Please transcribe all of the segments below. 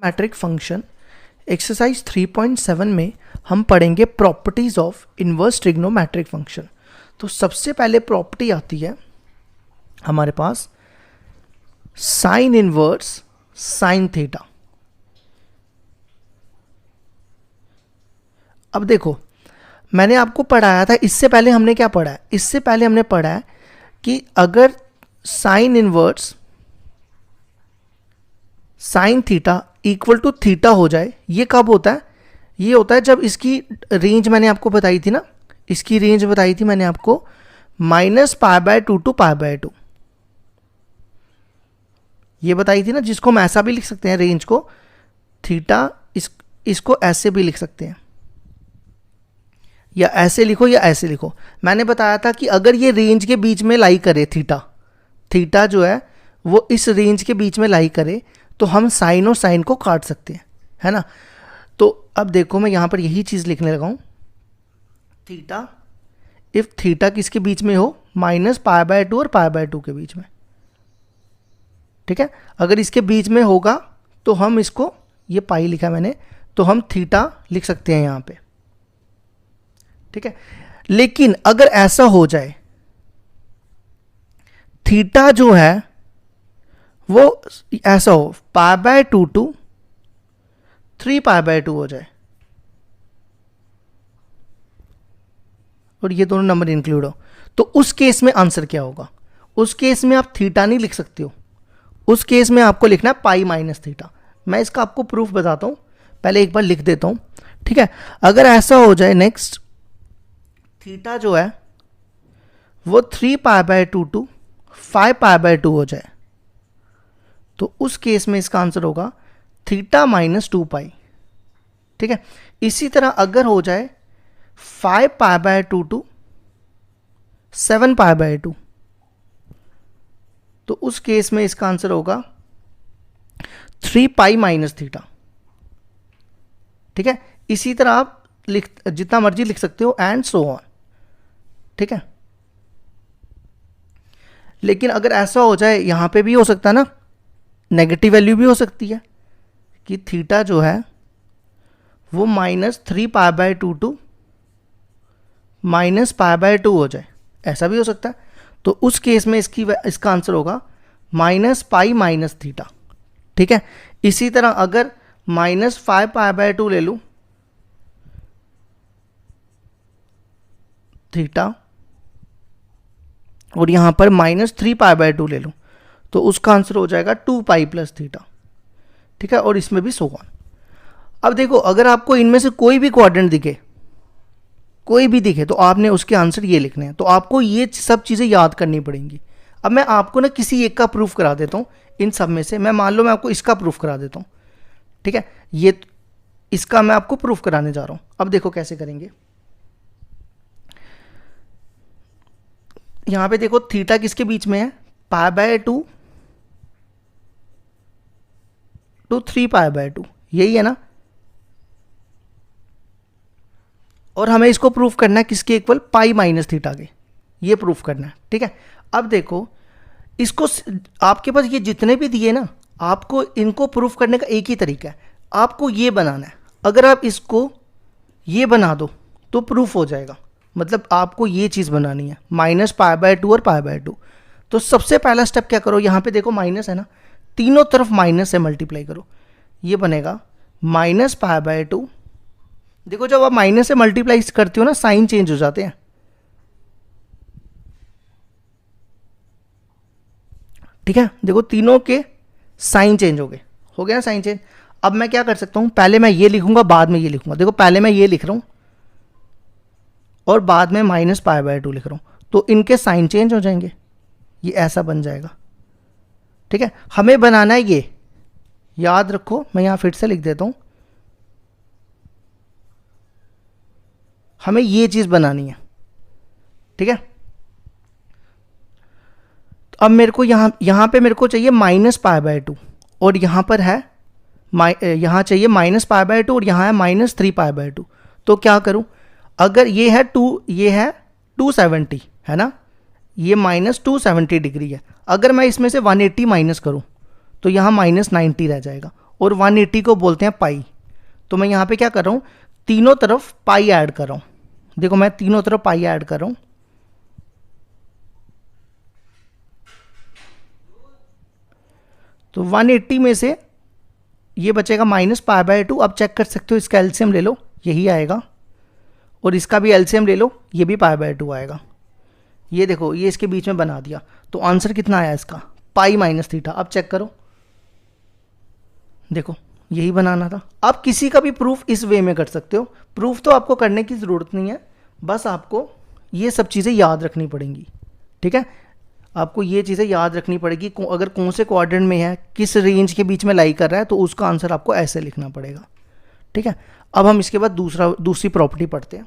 Matric function exercise 3.7 में हम पढ़ेंगे properties of inverse trigonometric function. तो सबसे पहले प्रॉपर्टी आती है हमारे पास साइन इनवर्स साइन थीटा। अब देखो, मैंने आपको पढ़ाया था, इससे पहले हमने क्या पढ़ा है? इससे पहले हमने पढ़ा है कि अगर sine inverse sine theta equal to theta हो जाए, ये कब होता है? ये होता है जब इसकी रेंज मैंने आपको बताई थी ना, इसकी रेंज बताई थी मैंने आपको -π/2 टू π/2, ये बताई थी ना, जिसको हम ऐसा भी लिख सकते हैं रेंज को थीटा, इसको ऐसे भी लिख सकते हैं, या ऐसे लिखो या ऐसे लिखो। मैंने बताया था कि अगर ये रेंज के बीच में लाई करे, थीटा जो है वो इस रेंज के बीच में लाई करे, तो हम साइन और साइन को काट सकते हैं, है ना। तो अब देखो, मैं यहां पर यही चीज लिखने लगा हूं, थीटा इफ थीटा किसके बीच में हो? -π/2 और π/2 के बीच में, ठीक है। अगर इसके बीच में होगा तो हम इसको, ये पाई लिखा मैंने, तो हम थीटा लिख सकते हैं यहां पे, ठीक है। लेकिन अगर ऐसा हो जाए, थीटा जो है वो ऐसा हो π/2 टू 3π/2 हो जाए, और ये दोनों नंबर इंक्लूड हो, तो उस केस में आंसर क्या होगा? उस केस में आप थीटा नहीं लिख सकते हो, उस केस में आपको लिखना है π-θ। मैं इसका आपको प्रूफ बताता हूं, पहले एक बार लिख देता हूं, ठीक है। अगर ऐसा हो जाए, नेक्स्ट थीटा जो है वो 3π/2 टू 5π/2 हो जाए, तो उस केस में इसका आंसर होगा थीटा -2π, ठीक है। इसी तरह अगर हो जाए 5π/2 टू 7π/2, तो उस केस में इसका आंसर होगा 3π-θ, ठीक है। इसी तरह आप जितना मर्जी लिख सकते हो, एंड सो ऑन, ठीक है। लेकिन अगर ऐसा हो जाए, यहां पे भी हो सकता है ना, नेगेटिव वैल्यू भी हो सकती है कि थीटा जो है वो -3π/2 टू -π/2 हो जाए, ऐसा भी हो सकता है। तो उस केस में इसका आंसर होगा -π-θ, ठीक है। इसी तरह अगर -5π/2 ले लूं थीटा, और यहां पर -3π/2 ले लूं, तो उसका आंसर हो जाएगा 2π + θ, ठीक है। और इसमें भी सो ऑन। अब देखो, अगर आपको इनमें से कोई भी क्वाड्रेंट दिखे, तो आपने उसके आंसर ये लिखने हैं, तो आपको ये सब चीजें याद करनी पड़ेंगी। अब मैं आपको ना किसी एक का प्रूफ करा देता हूं इन सब में से। मैं मान लो मैं आपको इसका प्रूफ करा देता हूं, ठीक है। ये इसका मैं आपको प्रूफ कराने जा रहा हूं। अब देखो कैसे करेंगे। यहां पे देखो, थीटा किसके बीच में है? π/2 टू 3π/2, यही है ना। और हमें इसको प्रूफ करना है किसके इक्वल? π-θ के, ये प्रूफ करना है, ठीक है। अब देखो, इसको आपके पास ये जितने भी दिए ना, आपको इनको प्रूफ करने का एक ही तरीका है, आपको ये बनाना है। अगर आप इसको ये बना दो तो प्रूफ हो जाएगा। मतलब आपको ये चीज बनानी है, -π/2 और π/2। तो सबसे पहला स्टेप क्या करो, यहां पे देखो माइनस है ना, तीनों तरफ माइनस से मल्टीप्लाई करो, ये बनेगा -π/2। देखो, जब आप माइनस से मल्टीप्लाई करते हो ना, साइन चेंज हो जाते हैं, ठीक है। देखो, तीनों के साइन चेंज हो गया ना साइन चेंज। अब मैं क्या कर सकता हूं, पहले मैं ये लिखूंगा, बाद में ये लिखूंगा। देखो, पहले मैं ये लिख रहा हूं और बाद में -π/2 लिख रहा हूं, तो इनके साइन चेंज हो जाएंगे, ये ऐसा बन जाएगा, ठीक है। हमें बनाना है ये, याद रखो, मैं यहां फिर से लिख देता हूं, हमें ये चीज बनानी है, ठीक है। तो अब मेरे को यहां पे मेरे को चाहिए -π/2, और यहां पर है यहां चाहिए -π/2, और यहां है -3π/2। तो क्या करूं? अगर ये है 270 है ना, ये -270 डिग्री है। अगर मैं इसमें से 180 माइनस करूं तो यहां -90 रह जाएगा, और 180 को बोलते हैं पाई। तो मैं यहाँ पे क्या कर रहा हूँ, तीनों तरफ पाई ऐड कर रहा हूँ। देखो मैं तीनों तरफ पाई ऐड कर रहा हूँ। तो 180 में से ये बचेगा -π/2। अब चेक कर सकते हो, इसका एलसीएम ले लो, यही आएगा, और इसका भी एलसीएम ले लो, ये भी π/2 आएगा। ये देखो ये इसके बीच में बना दिया, तो आंसर कितना आया इसका, π-θ। अब चेक करो, देखो यही बनाना था। आप किसी का भी प्रूफ इस वे में कर सकते हो। प्रूफ तो आपको करने की ज़रूरत नहीं है, बस आपको ये सब चीज़ें याद रखनी पड़ेंगी। ठीक है, आपको ये चीज़ें याद रखनी पड़ेगी। अगर कौन से क्वाड्रेंट में है, किस रेंज के बीच में लाई कर रहा है, तो उसका आंसर आपको ऐसे लिखना पड़ेगा। ठीक है, अब हम इसके बाद दूसरी प्रॉपर्टी पढ़ते हैं।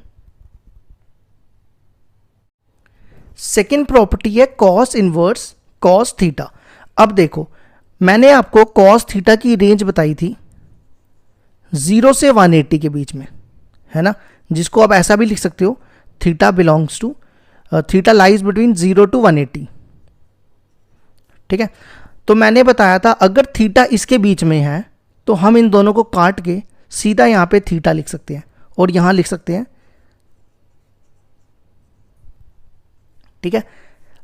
सेकेंड प्रॉपर्टी है कॉस इनवर्स कॉस थीटा। अब देखो मैंने आपको कॉस थीटा की रेंज बताई थी 0 से 180 के बीच में, है ना, जिसको आप ऐसा भी लिख सकते हो, theta belongs to theta lies between 0 to 180। ठीक है, तो मैंने बताया था अगर थीटा इसके बीच में है तो हम इन दोनों को काट के सीधा यहाँ पे थीटा लिख सकते हैं और यहाँ लिख सकते हैं। ठीक है,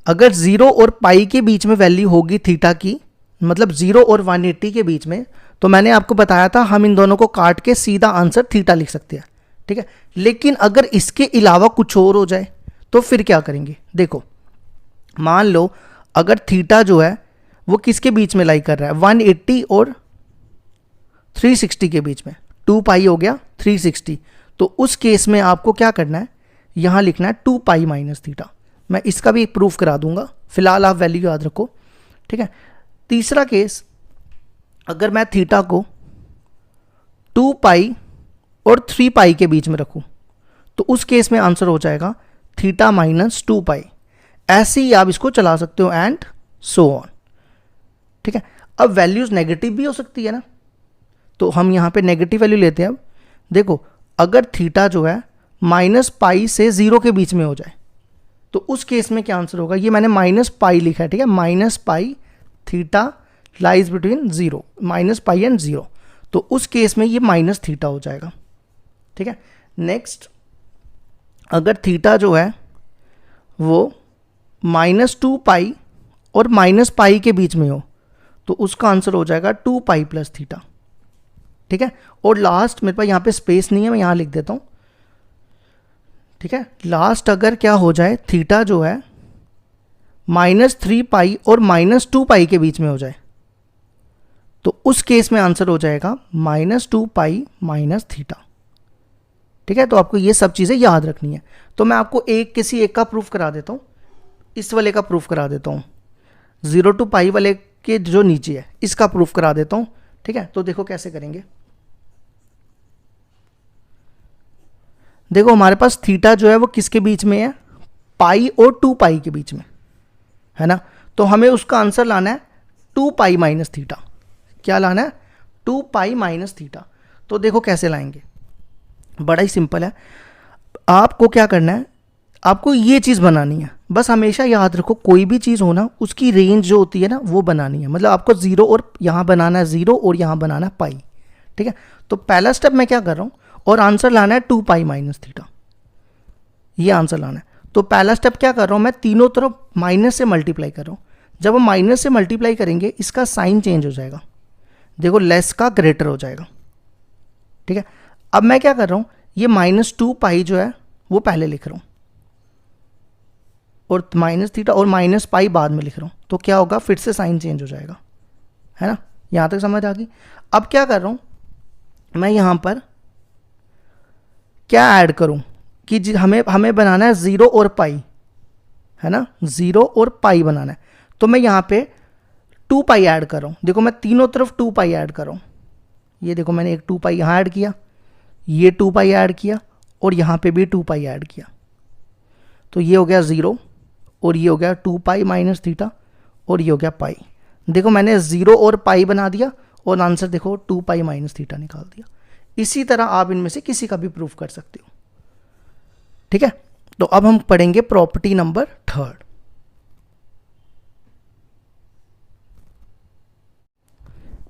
अगर 0 और पाई के बीच में वैल्यू होगी थीटा की, मतलब 0 और 180 के बीच में, तो मैंने आपको बताया था हम इन दोनों को काट के सीधा आंसर थीटा लिख सकते हैं। ठीक है, लेकिन अगर इसके अलावा कुछ और हो जाए तो फिर क्या करेंगे। देखो मान लो अगर थीटा जो है वो किसके बीच में लाई कर रहा है, 180 और 360 के बीच में, 2 पाई हो गया 360। तो उस केस में आपको क्या करना है, यहाँ लिखना है 2 पाई माइनस थीटा। मैं इसका भी एक प्रूफ करा दूंगा, फिलहाल आप वैल्यू याद रखो। ठीक है, तीसरा केस, अगर मैं थीटा को 2 पाई और 3 पाई के बीच में रखूं तो उस केस में आंसर हो जाएगा थीटा माइनस 2 पाई। ऐसे ही आप इसको चला सकते हो एंड सो ऑन। ठीक है, अब वैल्यूज नेगेटिव भी हो सकती है ना, तो हम यहाँ पे नेगेटिव वैल्यू लेते हैं। अब देखो अगर थीटा जो है -π से 0 के बीच में हो जाए तो उस केस में क्या आंसर होगा, ये मैंने -π लिखा है। ठीक है, -π थीटा लाइज बिटवीन 0, -π एंड 0, तो उस केस में ये माइनस थीटा हो जाएगा। ठीक है, नेक्स्ट अगर थीटा जो है वो -2 पाई और -π के बीच में हो तो उसका आंसर हो जाएगा 2 पाई प्लस थीटा। ठीक है, और लास्ट मेरे पास यहाँ पे स्पेस नहीं है, मैं यहाँ लिख देता हूँ। ठीक है, लास्ट अगर क्या हो जाए, थीटा जो है -3 पाई और -2 पाई के बीच में हो जाए तो उस केस में आंसर हो जाएगा -2 पाई माइनस थीटा। ठीक है, तो आपको ये सब चीज़ें याद रखनी है। तो मैं आपको किसी एक का प्रूफ करा देता हूँ, इस वाले का प्रूफ करा देता हूँ, 0 to पाई वाले के जो नीचे है इसका प्रूफ करा देता हूँ। ठीक है, तो देखो कैसे करेंगे। देखो हमारे पास थीटा जो है वो किसके बीच में है, पाई और 2 पाई के बीच में, है ना, तो हमें उसका आंसर लाना है 2 पाई माइनस थीटा। क्या लाना है, 2 पाई माइनस थीटा। तो देखो कैसे लाएंगे, बड़ा ही सिंपल है। आपको क्या करना है, आपको ये चीज़ बनानी है। बस हमेशा याद रखो कोई भी चीज़ हो ना उसकी रेंज जो होती है ना वो बनानी है। मतलब आपको 0 और यहाँ बनाना है 0 और यहाँ बनाना है पाई। ठीक है, तो पहला स्टेप मैं क्या कर रहा हूँ, और आंसर लाना है 2 पाई माइनस थीटा, ये आंसर लाना है। तो पहला स्टेप क्या कर रहा हूँ, मैं तीनों तरफ माइनस से मल्टीप्लाई कर रहा हूँ। जब हम माइनस से मल्टीप्लाई करेंगे इसका साइन चेंज हो जाएगा, देखो लेस का ग्रेटर हो जाएगा। ठीक है, अब मैं क्या कर रहा हूँ, ये -2 पाई जो है वो पहले लिख रहा हूँ और माइनस थीटा और -π बाद में लिख रहा हूँ, तो क्या होगा, फिर से साइन चेंज हो जाएगा, है ना। यहाँ तक समझ आ गई। अब क्या कर रहा हूँ, मैं यहाँ पर क्या ऐड करूँ कि हमें बनाना है 0 और पाई, है ना, 0 और पाई बनाना है। तो मैं यहाँ पे 2 पाई ऐड कर रहा हूँ। देखो मैं तीनों तरफ 2 पाई ऐड कर रहा हूँ। ये देखो मैंने एक 2 पाई यहाँ ऐड किया, ये 2 पाई ऐड किया और यहाँ पे भी 2 पाई ऐड किया, तो ये हो गया 0 और ये हो गया 2 पाई माइनस थीटा और ये हो गया पाई। देखो मैंने 0 और पाई बना दिया और आंसर देखो 2 पाई माइनस थीटा निकाल दिया। इसी तरह आप इनमें से किसी का भी प्रूफ कर सकते हो। ठीक है, तो अब हम पढ़ेंगे प्रॉपर्टी नंबर 3।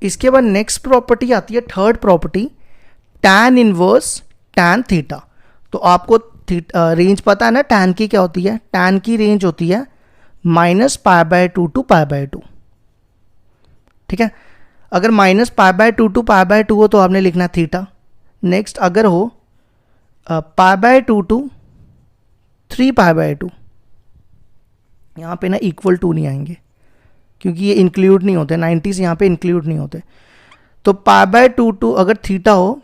इसके बाद नेक्स्ट प्रॉपर्टी आती है, third property, tan inverse tan theta. तो आपको रेंज पता है ना tan की क्या होती है, tan की रेंज होती है -π/2 टू π/2, ठीक है। अगर -π/2 टू π/2 हो तो आपने लिखना थीटा। नेक्स्ट अगर हो π/2 टू 3π/2, यहाँ पे ना इक्वल टू नहीं आएंगे क्योंकि ये इंक्लूड नहीं होते, 90s यहाँ पे इंक्लूड नहीं होते। तो π/2 टू अगर थीटा हो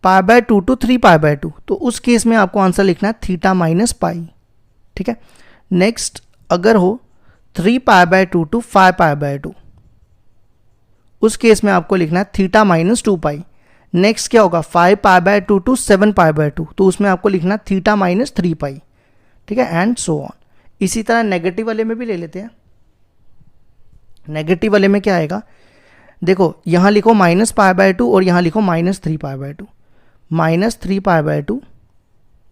π/2 टू 3π/2, तो उस केस में आपको आंसर लिखना है थीटा माइनस पाई, ठीक है। नेक्स्ट अगर हो 3π/2 टू 5π/2, उस केस में आपको लिखना है थीटा माइनस 2 पाई। नेक्स्ट क्या होगा 5π/2 टू 7π/2, तो उसमें आपको लिखना थीटा माइनस 3 पाई, ठीक है, एंड सो ऑन। इसी तरह नेगेटिव वाले में भी ले लेते हैं। नेगेटिव वाले में क्या आएगा, देखो यहाँ लिखो -π/2 और यहाँ लिखो -3π/2, -3π/2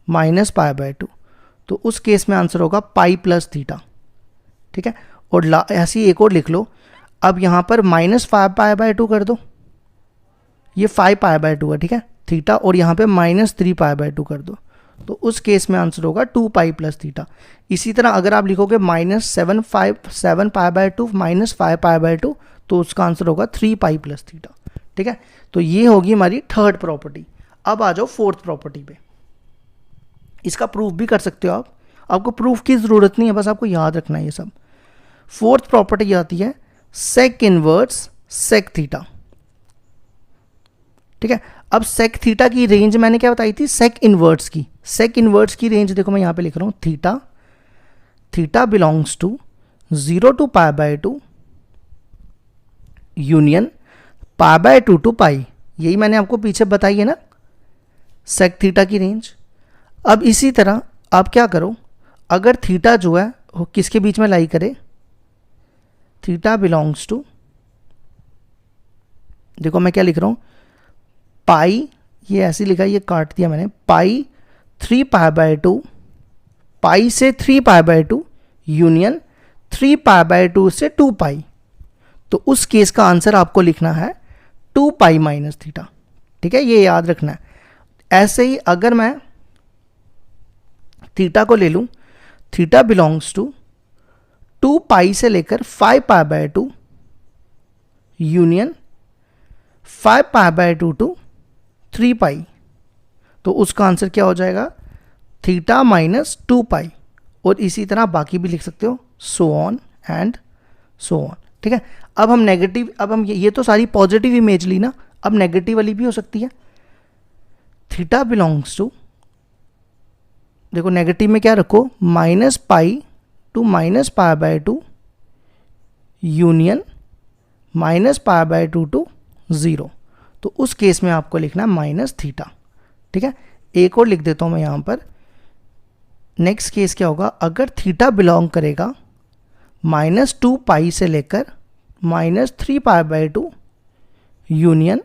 -π/2, तो उस केस में आंसर होगा पाई प्लस थीटा, ठीक है। और ऐसे ही एक और लिख लो, अब यहाँ पर -5π/2 कर दो, ये 5π/2 है, ठीक है, थीटा, और यहाँ पे -3π/2 कर दो, तो उस केस में आंसर होगा 2 पाई प्लस थीटा। इसी तरह अगर आप लिखोगे -7π/2 -5π/2, तो उसका आंसर होगा 3 पाई प्लस थीटा, ठीक है। तो ये होगी हमारी थर्ड प्रॉपर्टी। अब आ जाओ फोर्थ प्रॉपर्टी पे। इसका प्रूफ भी कर सकते हो आप, आपको प्रूफ की ज़रूरत नहीं है, बस आपको याद रखना है ये सब। फोर्थ प्रॉपर्टी आती है सेक इनवर्स सेक थीटा, ठीक है। अब सेक थीटा की रेंज मैंने क्या बताई थी, सेक इनवर्स की। सेक इनवर्स की रेंज देखो मैं यहाँ पे लिख रहा हूँ, theta, theta belongs to 0 to π/2 union π/2 to pi. यही मैंने आपको पीछे बताई है ना सेक थीटा की रेंज। अब इसी तरह आप क्या करो, अगर थीटा जो है वो किसके बीच में लाई करे, थीटा बिलोंग्स टू, देखो मैं क्या लिख रहा हूँ, पाई, ये ऐसे लिखा है, ये काट दिया मैंने, पाई 3π/2, पाई से 3π/2 यूनियन 3π/2 से 2 पाई, तो उस केस का आंसर आपको लिखना है 2 पाई माइनस थीटा, ठीक है, ये याद रखना है। ऐसे ही अगर मैं थीटा को ले लूँ, थीटा बिलोंग्स टू 2 पाई से लेकर 5π/2 यूनियन 5π/2 टू 3 पाई, तो उसका आंसर क्या हो जाएगा, थीटा माइनस 2 पाई। और इसी तरह बाकी भी लिख सकते हो, so on and so on, ठीक है। अब हम नेगेटिव, अब हम ये तो सारी पॉजिटिव इमेज ली ना, अब नेगेटिव वाली भी हो सकती है। थीटा बिलोंग्स टू, देखो नेगेटिव में क्या रखो, -पाई टू -π/2 यूनियन -π/2 टू 0, तो उस केस में आपको लिखना है माइनस थीटा, ठीक है। एक और लिख देता हूँ मैं यहाँ पर। नेक्स्ट केस क्या होगा, अगर थीटा बिलोंग करेगा -2 पाई से लेकर -3π/2 यूनियन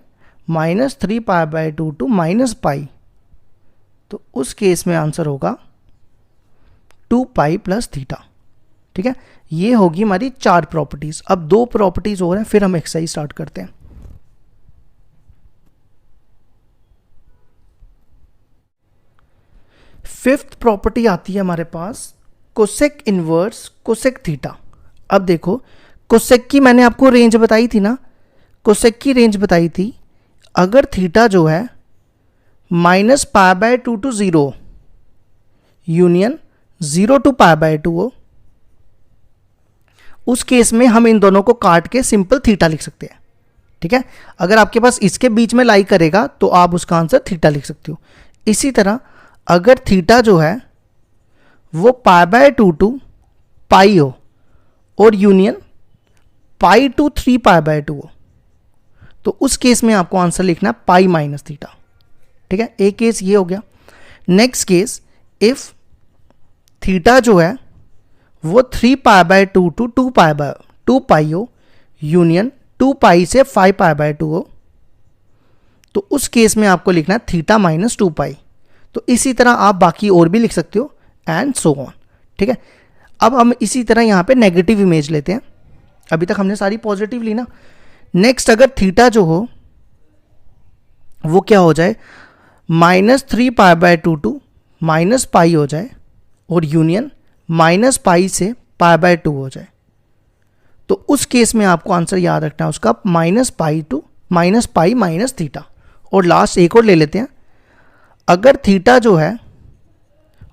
-3π/2 टू -पाई, तो उस केस में आंसर होगा 2 पाई प्लस थीटा, ठीक है। ये होगी हमारी 4 प्रॉपर्टीज। अब 2 प्रॉपर्टीज और हैं, फिर हम एक्सरसाइज स्टार्ट करते हैं। फिफ्थ प्रॉपर्टी आती है हमारे पास कोसेक इनवर्स कोसेक थीटा। अब देखो कोसेक की मैंने आपको रेंज बताई थी ना, कोसेक की रेंज बताई थी, अगर थीटा जो है -π/2 टू 0 यूनियन 0 टू π/2 हो, उस केस में हम इन दोनों को काट के सिंपल थीटा लिख सकते हैं, ठीक है। अगर आपके पास इसके बीच में लाई करेगा तो आप उसका आंसर थीटा लिख सकते हो। इसी तरह अगर थीटा जो है वो π/2 टू पाई हो और यूनियन पाई टू 3π/2 हो, तो उस केस में आपको आंसर लिखना पाई माइनस थीटा, ठीक है। एक केस ये हो गया। नेक्स्ट केस, इफ थीटा जो है वो 3π/2 टू 2 पाई हो यूनियन 2 पाई से 5π/2 हो, तो उस केस में आपको लिखना है थीटा माइनस 2 पाई। तो इसी तरह आप बाकी और भी लिख सकते हो एंड सो ऑन, ठीक है। अब हम इसी तरह यहाँ पे नेगेटिव इमेज लेते हैं। अभी तक हमने सारी पॉजिटिव ली ना, नेक्स्ट अगर थीटा जो हो वो क्या हो जाए, -3π/2 टू -π हो जाए और यूनियन -π से π/2 हो जाए, तो उस केस में आपको आंसर याद रखना है उसका -π टू -π माइनस थीटा। और लास्ट एक और ले लेते हैं, अगर थीटा जो है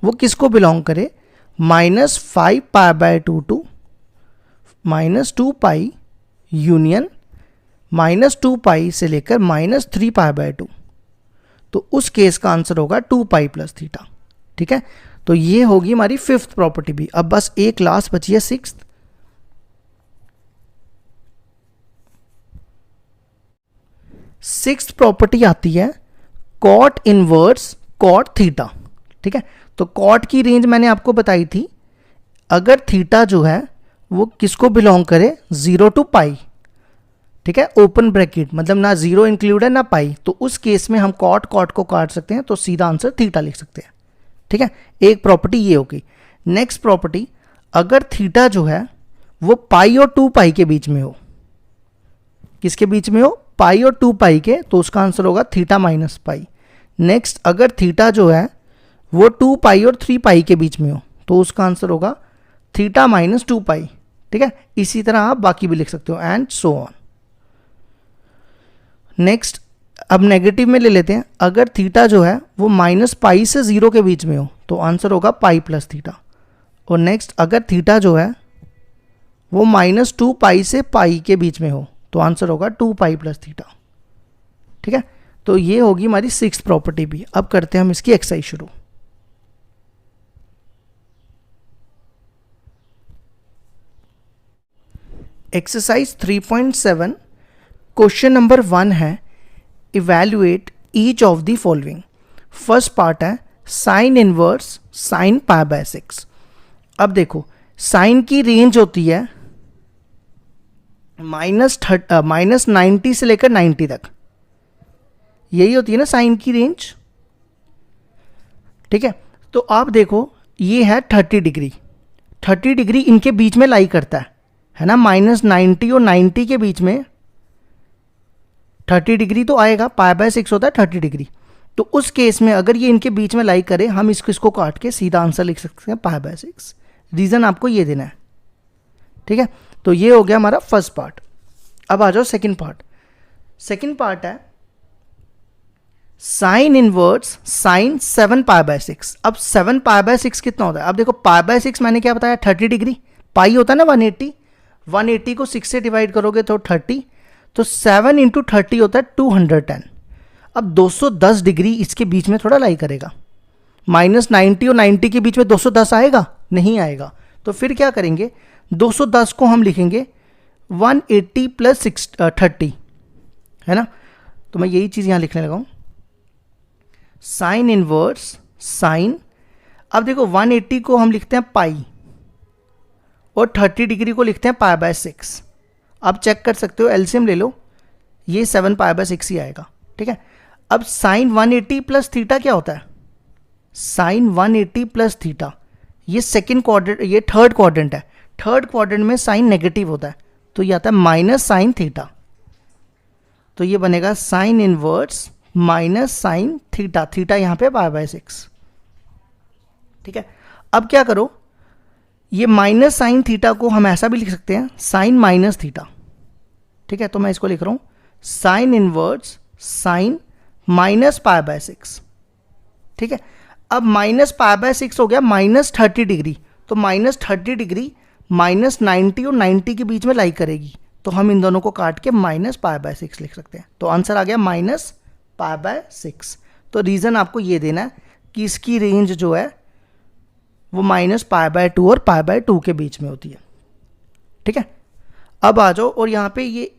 वो किसको बिलोंग करे, -5π/2 टू -2π यूनियन -2π से लेकर -3π/2, तो उस केस का आंसर होगा 2π + थीटा। ठीक है, तो ये होगी हमारी फिफ्थ प्रॉपर्टी भी। अब बस एक लास्ट बची है, सिक्स्थ प्रॉपर्टी आती है कॉट इनवर्स कॉट थीटा। ठीक है, तो कॉट की रेंज मैंने आपको बताई थी, अगर थीटा जो है वो किसको बिलोंग करे, 0 टू पाई। ठीक है, ओपन ब्रैकेट मतलब ना 0 इंक्लूड है ना पाई, तो उस केस में हम कॉट को काट सकते हैं, तो सीधा आंसर थीटा लिख सकते हैं। ठीक है, एक प्रॉपर्टी ये होगी। नेक्स्ट प्रॉपर्टी, अगर थीटा जो है वो पाई और 2π के बीच में हो, किसके बीच में हो, पाई और 2π के, तो उसका आंसर होगा थीटा -π। नेक्स्ट अगर थीटा जो है वो 2π और 3π के बीच में हो, तो उसका आंसर होगा थीटा -2π। ठीक है, इसी तरह आप बाकी भी लिख सकते हो एंड सो ऑन। नेक्स्ट अब नेगेटिव में ले लेते हैं, अगर थीटा जो है वो -π से 0 के बीच में हो, तो आंसर होगा π + थीटा। और नेक्स्ट अगर थीटा जो है वो -2π से π के बीच में हो, तो आंसर होगा 2π + थीटा। ठीक है, तो ये होगी हमारी सिक्स्थ प्रॉपर्टी भी। अब करते हैं हम इसकी एक्सरसाइज शुरू। एक्सरसाइज 3.7 क्वेश्चन नंबर 1 है, evaluate each of the following. First part है साइन इनवर्स साइन π/6। अब देखो साइन की रेंज होती है -90 से लेकर 90 तक, यही होती है ना साइन की रेंज। ठीक है, तो आप देखो ये है 30 डिग्री, 30 डिग्री इनके बीच में लाई करता है ना, -90 और 90 के बीच में 30 डिग्री तो आएगा, π/6 होता है 30 डिग्री। तो उस केस में अगर ये इनके बीच में लाई करे, हम इसको काट के सीधा आंसर लिख सकते हैं π/6। रीज़न आपको ये देना है। ठीक है, तो ये हो गया हमारा फर्स्ट पार्ट। अब आ जाओ सेकंड पार्ट। सेकंड पार्ट है साइन इनवर्स साइन 7π/6। अब 7π/6 कितना होता है, अब देखो π/6 मैंने क्या बताया, 30 डिग्री, पाई होता है ना 180, 180 को 6 से डिवाइड करोगे तो 30, तो 7 × 30 होता है 210। अब 210 डिग्री इसके बीच में थोड़ा लाई करेगा, -90 और 90 के बीच में 210 आएगा, नहीं आएगा। तो फिर क्या करेंगे, 210 को हम लिखेंगे 180 + 30, है ना। तो मैं यही चीज़ यहाँ लिखने लगा हूँ, साइन इनवर्स साइन। अब देखो 180 को हम लिखते हैं पाई और 30 डिग्री को लिखते हैं π/6। आप चेक कर सकते हो, एलसीएम ले लो, ये 7π/6 ही आएगा। ठीक है, अब साइन 180 + थीटा क्या होता है, साइन 180 + थीटा, ये सेकंड क्वाड्रेंट, ये थर्ड क्वाड्रेंट है, थर्ड क्वाड्रेंट में साइन नेगेटिव होता है, तो ये आता है माइनस साइन थीटा। तो ये बनेगा sine inverse minus sine theta, theta यहाँ पे π/6। ठीक है, अब क्या करो, ये माइनस साइन थीटा को हम ऐसा भी लिख सकते हैं, साइन माइनस थीटा। ठीक है, तो मैं इसको लिख रहा हूँ साइन इनवर्स साइन माइनस π/6। ठीक है, अब -π/6 हो गया -30 डिग्री, तो -30 डिग्री -90 और 90 के बीच में लाई करेगी, तो हम इन दोनों को काट के -π/6 लिख सकते हैं। तो आंसर आ गया -π/6। तो रीज़न आपको ये देना है कि इसकी रेंज जो है वो -π/2 और π/2 के बीच में होती है। ठीक है, अब आ जाओ और यहाँ पे ये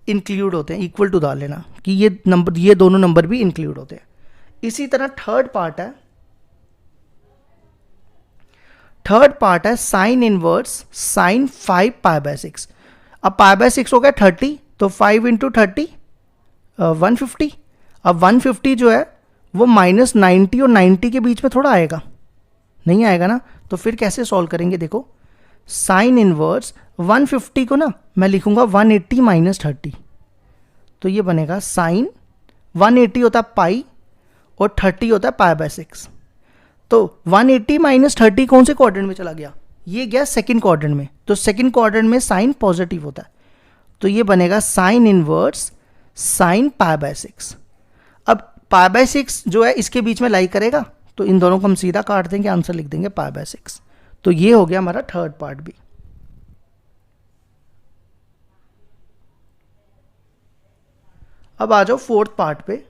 इंक्लूड होते हैं, इक्वल टू डाल लेना कि ये नंबर, ये दोनों नंबर भी इंक्लूड होते हैं। इसी तरह थर्ड पार्ट है साइन इनवर्स साइन 5π/6। अब π/6 हो गया 30, तो 5 × 30 150। अब 150 जो है वो -90 और 90 के बीच में थोड़ा आएगा, नहीं आएगा ना, तो फिर कैसे सॉल्व करेंगे, देखो साइन इनवर्स 150 को ना मैं लिखूंगा 180 - 30। तो ये बनेगा साइन 180 होता है पाई और 30 होता है पाई बाय 6। तो 180 माइनस 30 कौन से क्वाड्रेंट में चला गया? ये गया सेकंड क्वाड्रेंट में। तो सेकंड क्वाड्रेंट में साइन पॉजिटिव होता है, तो ये बनेगा sign inverse sine pi by 6। अब पाई बाय 6 जो है इसके बीच में लाई करेगा, तो इन दोनों को हम सीधा काट देंगे, आंसर लिख देंगे पाई बाय 6। तो ये हो गया हमारा थर्ड पार्ट भी। अब आ जाओ फोर्थ पार्ट पे।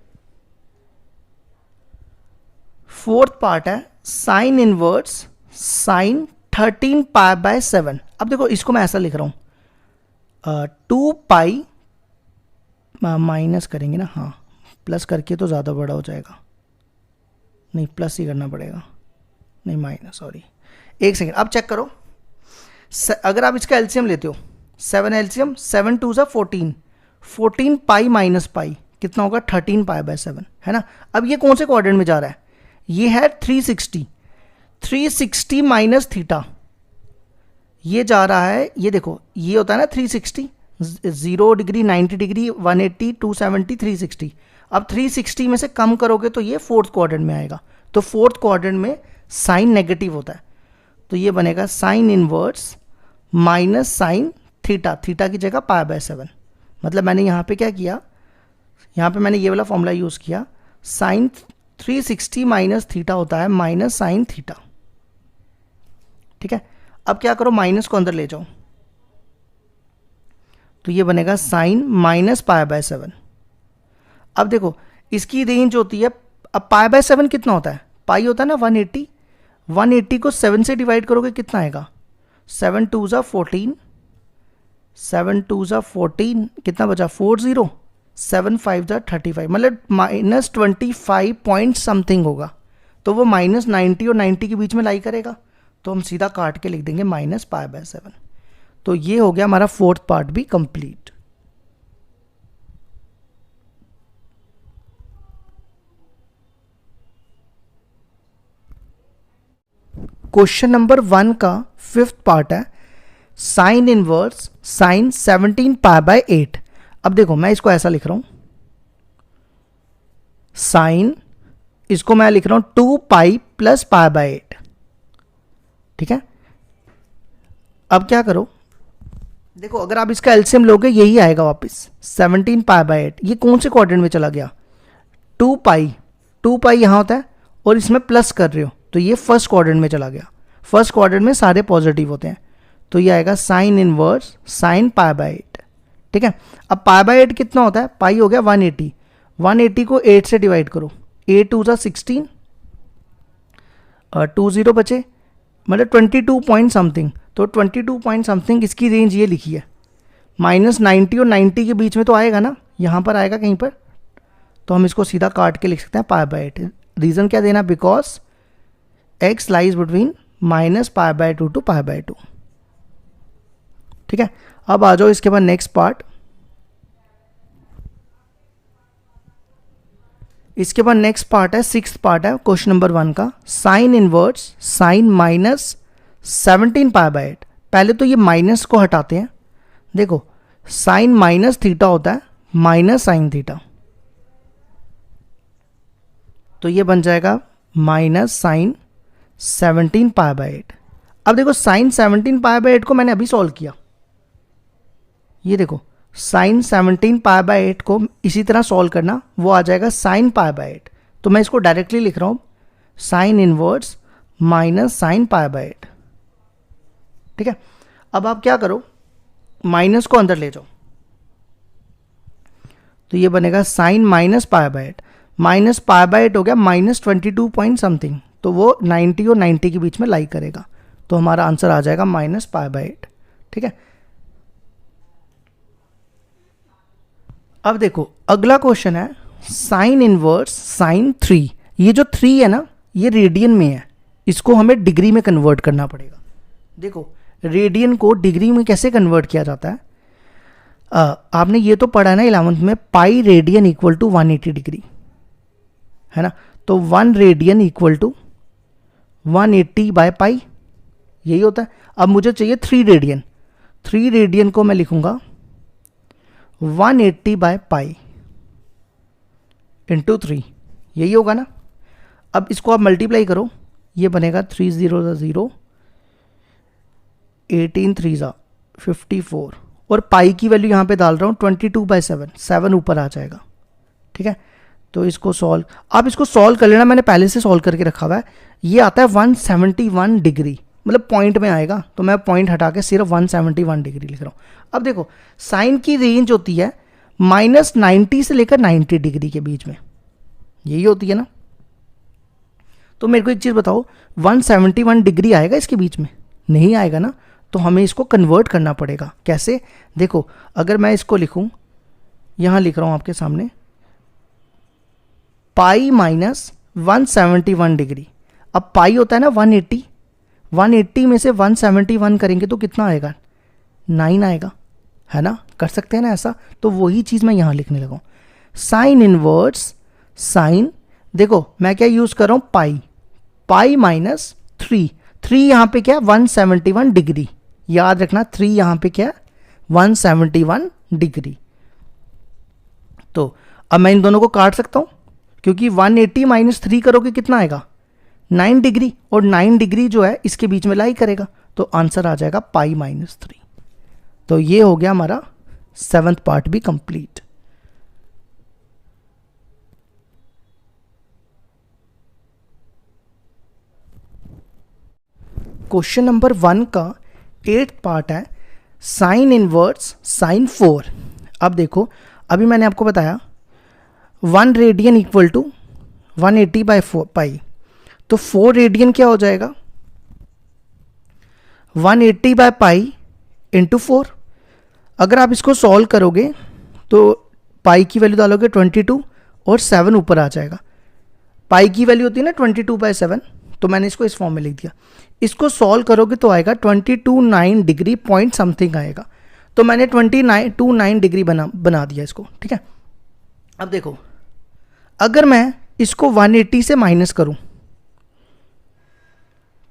फोर्थ पार्ट है sign inverse sign 13 pi by 7। अब देखो इसको मैं ऐसा लिख रहा हूं 2 पाई माइनस करेंगे ना, हाँ प्लस करके तो ज़्यादा बड़ा हो जाएगा, नहीं प्लस ही करना पड़ेगा, नहीं माइनस, सॉरी एक सेकेंड। अब चेक करो, अगर आप इसका एलसीएम लेते हो 7 एलसीएम 7 2 सा 14 पाई माइनस पाई कितना होगा 13 पाई बाय 7, है ना। अब ये कौन से क्वाड्रेंट में जा रहा है? ये है 360 माइनस थीटा, ये जा रहा है, ये देखो ये होता है ना 360, 0 डिग्री 90 डिग्री 180 270 360। अब 360 में से कम करोगे तो ये फोर्थ क्वाड्रेंट में आएगा। तो फोर्थ क्वाड्रेंट में साइन नेगेटिव होता है, तो ये बनेगा sine inverse minus sine theta, theta की जगह पाई बाय 7। मतलब मैंने यहाँ पे क्या किया, यहाँ पे मैंने ये वाला फॉर्मूला यूज़ किया, साइन 360 माइनस थीटा होता है माइनस साइन थीटा, ठीक है। अब क्या करो, माइनस को अंदर ले जाओ, तो ये बनेगा साइन माइनस पाई बाय 7। अब देखो इसकी रेंज होती है, अब पाई बाय 7 कितना होता है? पाई होता है ना 180, 180 को 7 से डिवाइड करोगे कितना आएगा? 7 2 ज़ा 14, 7 2 ज़ा 14 कितना बचा? 40, 7 5 ज़ा 35, मतलब माइनस 25 पॉइंट समथिंग होगा। तो वो माइनस 90 और 90 के बीच में लाई करेगा, तो हम सीधा काट के लिख देंगे माइनस पाई बाय 7। तो ये हो गया हमारा फोर्थ पार्ट भी कंप्लीट। क्वेश्चन नंबर 1 का फिफ्थ पार्ट है sign inverse sign 17 pi by 8। अब देखो मैं इसको ऐसा लिख रहा हूं, साइन, इसको मैं लिख रहा हूं 2 पाई प्लस पाई बाय 8, ठीक है। अब क्या करो, देखो अगर आप इसका एलसीएम लोगे यही आएगा वापस 17 पाई बाय 8। ये कौन से क्वाड्रेंट में चला गया? 2 पाई यहां होता है और इसमें प्लस कर रहे हो, तो ये फर्स्ट क्वाड्रेंट में चला गया। फर्स्ट क्वाड्रेंट में सारे पॉजिटिव होते हैं, तो ये आएगा sign inverse sine pi by 8, ठीक है। अब पाई बाय 8 कितना होता है? पाई हो गया 180, 180 को 8 से डिवाइड करो, 8 2 ज़ा 16 और 2 0 बचे, मतलब 22 पॉइंट समथिंग। तो 22 पॉइंट समथिंग इसकी रेंज ये लिखी है, माइनस 90 और 90 के बीच में तो आएगा ना, यहाँ पर आएगा कहीं पर, तो हम इसको सीधा काट के लिख सकते हैं पाई बाय 8। रीज़न क्या देना? Because x lies between minus pi by 2 to pi by 2, ठीक है। अब आ जाओ इसके बाद नेक्स्ट पार्ट। इसके बाद नेक्स्ट पार्ट है, सिक्स्थ पार्ट है क्वेश्चन नंबर 1 का, sign inverse sign minus 17 pi by 8। पहले तो ये माइनस को हटाते हैं, देखो साइन माइनस थीटा होता है माइनस साइन थीटा, तो ये बन जाएगा माइनस साइन 17 पाई बाय 8। अब देखो साइन 17 पाई बाय 8 को मैंने अभी सॉल्व किया, ये देखो साइन 17 पाई बाय 8 को इसी तरह सॉल्व करना, वो आ जाएगा साइन पाई बाय 8। तो मैं इसको डायरेक्टली लिख रहा हूँ sine inverse minus sine pi by 8, ठीक है। अब आप क्या करो, माइनस को अंदर ले जाओ, तो ये बनेगा sine minus pi by 8, minus pi by 8 हो गया माइनस 22 पॉइंट समथिंग, तो वो 90 और 90 के बीच में लाई करेगा, तो हमारा आंसर आ जाएगा माइनस पाई बाय 8, ठीक है। अब देखो अगला क्वेश्चन है साइन इनवर्स साइन 3। ये जो 3 है ना, ये रेडियन में है, इसको हमें डिग्री में कन्वर्ट करना पड़ेगा। देखो रेडियन को डिग्री में कैसे कन्वर्ट किया जाता है, आपने ये तो पढ़ा है ना 11th में, pi radian equal to 180 degree, है ना। तो 1 radian equal to 180 by pi, यही होता है। अब मुझे चाहिए 3 रेडियन, 3 रेडियन को मैं लिखूंगा 180 बाय पाई, इंटू 3, यही होगा ना। अब इसको आप मल्टीप्लाई करो, ये बनेगा 3 0 0, 18 3 54, और पाई की वैल्यू यहाँ पे डाल रहा हूँ 22/7, 7 ऊपर आ जाएगा। ठीक है, तो इसको सॉल्व, आप इसको सॉल्व कर लेना, मैंने पहले से सॉल्व करके रखा हुआ है। ये आता है 171 डिग्री, मतलब पॉइंट में आएगा, तो मैं पॉइंट हटा के सिर्फ 171 डिग्री लिख रहा हूँ। अब देखो साइन की रेंज होती है -90 से लेकर 90 डिग्री के बीच में, यही होती है ना। तो मेरे को एक चीज़ बताओ, 171 डिग्री आएगा इसके बीच में? नहीं आएगा ना, तो हमें इसको कन्वर्ट करना पड़ेगा। कैसे? देखो अगर मैं इसको लिखूं, यहाँ लिख रहा हूँ आपके सामने, पाई माइनस 171 डिग्री। अब पाई होता है ना 180, 180 में से 171 करेंगे तो कितना आएगा? 9 आएगा, है ना। कर सकते हैं ना ऐसा, तो वही चीज़ मैं यहाँ लिखने लगा हूँ। साइन इनवर्स साइन, देखो मैं क्या यूज़ कर रहा हूँ, पाई, पाई माइनस 3, 3 यहाँ पे क्या है 171 डिग्री, याद रखना 3 यहाँ पे क्या है 171 डिग्री। तो अब मैं इन दोनों को काट सकता हूँ, क्योंकि 180 माइनस 3 करोगे कितना आएगा 9 डिग्री, और 9 डिग्री जो है इसके बीच में लाई करेगा, तो आंसर आ जाएगा पाई माइनस 3। तो ये हो गया हमारा 7th पार्ट भी कंप्लीट। क्वेश्चन नंबर 1 का 8th पार्ट है साइन इनवर्स साइन 4। अब देखो, अभी मैंने आपको बताया 1 रेडियन इक्वल टू 180/4 पाई, तो 4 रेडियन क्या हो जाएगा 180/पाई इंटू 4। अगर आप इसको सॉल्व करोगे तो पाई की वैल्यू डालोगे 22 और 7 ऊपर आ जाएगा। पाई की वैल्यू होती है ना 22/7, तो मैंने इसको इस फॉर्म में लिख दिया। इसको सॉल्व करोगे तो आएगा 22.9 डिग्री पॉइंट समथिंग आएगा, तो मैंने 29 डिग्री बना दिया इसको। ठीक है, अब देखो अगर मैं इसको 180 से माइनस करूं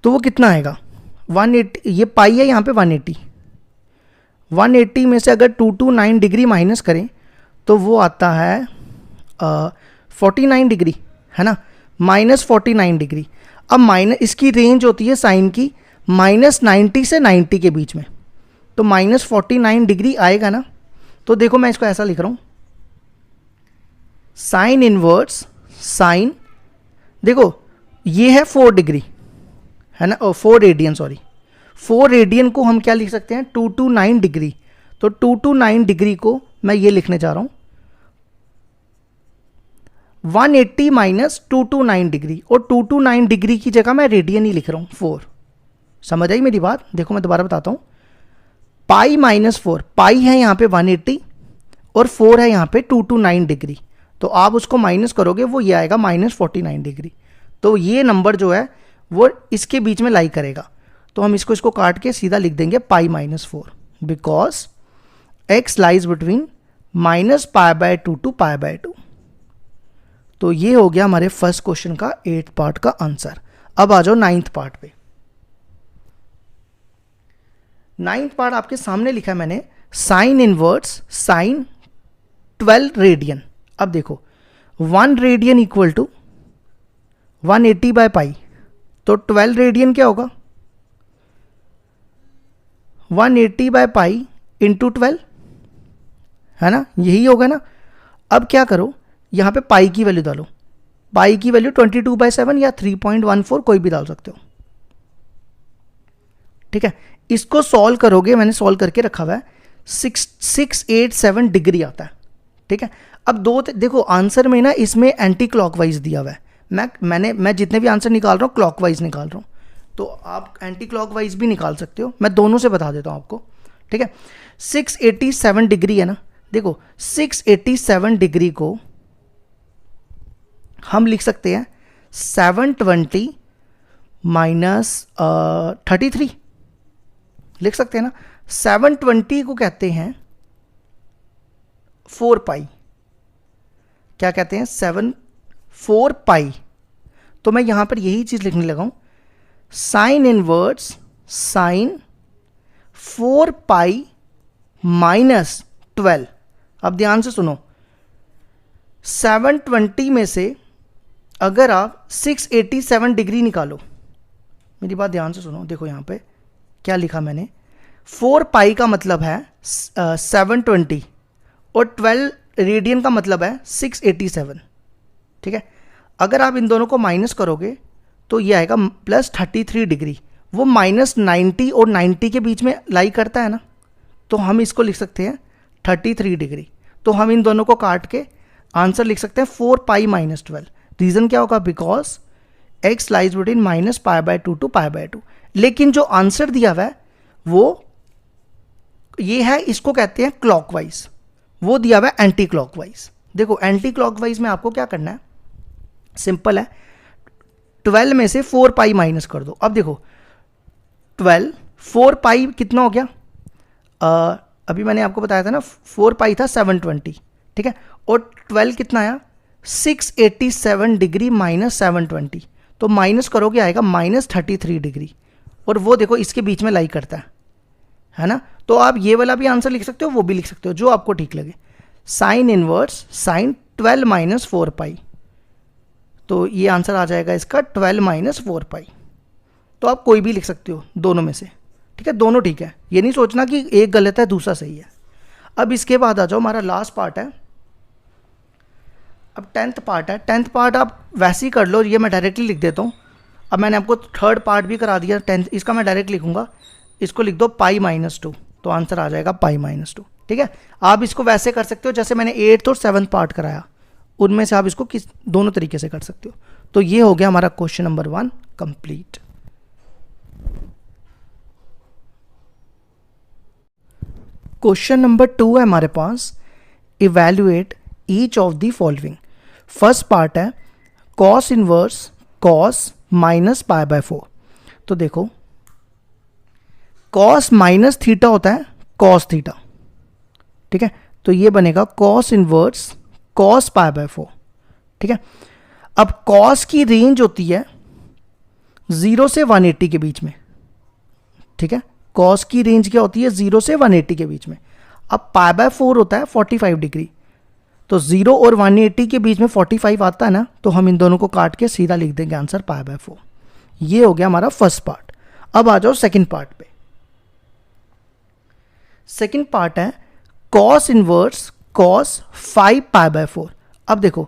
तो वो कितना आएगा 180, ये पाई है यहाँ पे 180 में से अगर 229 डिग्री माइनस करें तो वो आता है 49 डिग्री, है ना, -49 डिग्री। अब माइनस, इसकी रेंज होती है साइन की -90 से 90 के बीच में, तो -49 डिग्री आएगा ना। तो देखो मैं इसको ऐसा लिख रहा हूँ, साइन इनवर्स साइन, देखो ये है 4 डिग्री, है ना, 4 रेडियन, सॉरी 4 रेडियन को हम क्या लिख सकते हैं 229 डिग्री। तो 229 डिग्री को मैं ये लिखने जा रहा हूँ 180 माइनस 229 डिग्री, और 229 डिग्री की जगह मैं रेडियन ही लिख रहा हूँ 4। समझ आई मेरी बात? देखो मैं दोबारा बताता हूँ, पाई माइनस 4, पाई है यहाँ पे 180 और 4 है यहाँ पे 229 डिग्री, तो आप उसको माइनस करोगे वो ये आएगा -49 डिग्री। तो ये नंबर जो है वो इसके बीच में लाई करेगा, तो हम इसको काट के सीधा लिख देंगे pi -4, because x lies between -π/2 to π/2। तो ये हो गया हमारे फर्स्ट क्वेश्चन का 8th पार्ट का आंसर। अब आ जाओ 9th पार्ट पे। 9th पार्ट आपके सामने लिखा है मैंने, साइन इनवर्स साइन 12 रेडियन। अब देखो 1 रेडियन इक्वल टू 180/पाई, तो 12 रेडियन क्या होगा 180/पाई इंटू 12, है ना, यही होगा ना। अब क्या करो, यहाँ पे पाई की वैल्यू डालो, पाई की वैल्यू 22/7 या 3.14 कोई भी डाल सकते हो। ठीक है, इसको सॉल्व करोगे, मैंने सॉल्व करके रखा हुआ है, 687 डिग्री आता है। ठीक है, अब देखो आंसर में ना इसमें एंटी क्लॉकवाइज दिया हुआ है, मैं जितने भी आंसर निकाल रहा हूँ क्लॉकवाइज निकाल रहा हूँ, तो आप एंटी क्लॉकवाइज भी निकाल सकते हो, मैं दोनों से बता देता हूँ आपको। ठीक है, 687 डिग्री है ना, देखो 687 डिग्री को हम लिख सकते हैं 720 माइनस 33 लिख सकते हैं ना। 720 को कहते हैं 4 पाई, क्या कहते हैं 4 पाई। तो मैं यहां पर यही चीज लिखने लगा हूं, साइन इनवर्स साइन 4 पाई -12। अब ध्यान से सुनो, 720 में से अगर आप 687 डिग्री निकालो, मेरी बात ध्यान से सुनो, देखो यहाँ पे क्या लिखा मैंने, 4 पाई का मतलब है 720 और 12 रेडियन का मतलब है 687, ठीक है। अगर आप इन दोनों को माइनस करोगे तो ये आएगा प्लस 33 डिग्री। वो माइनस 90 और 90 के बीच में लाई करता है ना, तो हम इसको लिख सकते हैं 33 डिग्री। तो हम इन दोनों को काट के आंसर लिख सकते हैं 4 पाई माइनस 12। रीज़न क्या होगा, because x lies between minus pi by 2 to pi by 2। लेकिन जो आंसर दिया हुआ है वो ये है, इसको कहते हैं क्लॉकवाइज, वो दिया हुआ है एंटी क्लॉकवाइज। देखो एंटी क्लॉकवाइज में आपको क्या करना है, सिंपल है, 12 में से 4 पाई माइनस कर दो। अब देखो 12 4 पाई कितना हो गया, अभी मैंने आपको बताया था ना 4 पाई था 720, ठीक है, और 12 कितना आया 687 डिग्री माइनस 720, तो माइनस करोगे आएगा माइनस 33 डिग्री, और वो देखो इसके बीच में लाई करता है ना। तो आप ये वाला भी आंसर लिख सकते हो, वो भी लिख सकते हो, जो आपको ठीक लगे। साइन इनवर्स साइन 12 माइनस 4 पाई, तो ये आंसर आ जाएगा इसका 12 माइनस 4 पाई। तो आप कोई भी लिख सकते हो दोनों में से, ठीक है, दोनों ठीक है, ये नहीं सोचना कि एक गलत है दूसरा सही है। अब इसके बाद आ जाओ, हमारा लास्ट पार्ट है, अब 10th पार्ट है। 10th पार्ट आप वैसे ही कर लो, ये मैं डायरेक्टली लिख देता हूँ। अब मैंने आपको 3rd पार्ट भी करा दिया, 10th इसका मैं डायरेक्ट लिखूंगा, इसको लिख दो पाई माइनस 2, तो आंसर आ जाएगा पाई माइनस 2, ठीक है। आप इसको वैसे कर सकते हो जैसे मैंने 8th और 7th पार्ट कराया, उनमें से आप इसको किस दोनों तरीके से कर सकते हो। तो ये हो गया हमारा question number 1 complete. Question number 2 है हमारे पास, evaluate each of the following. First part है cos inverse cos minus pi by 4। तो देखो कॉस माइनस थीटा होता है कॉस थीटा, ठीक है, तो ये बनेगा cos inverse cos pi by 4, ठीक है। अब कॉस की रेंज होती है 0 से 180 के बीच में, ठीक है, कॉस की रेंज क्या होती है 0 से 180 के बीच में। अब पाई बाय 4 होता है 45 डिग्री, तो 0 और 180 के बीच में 45 आता है ना, तो हम इन दोनों को काट के सीधा लिख देंगे आंसर पाई बाय 4। ये हो गया हमारा फर्स्ट पार्ट। अब आ जाओ सेकंड पार्ट पे। सेकंड पार्ट है cos inverse cos 5 pi by 4। अब देखो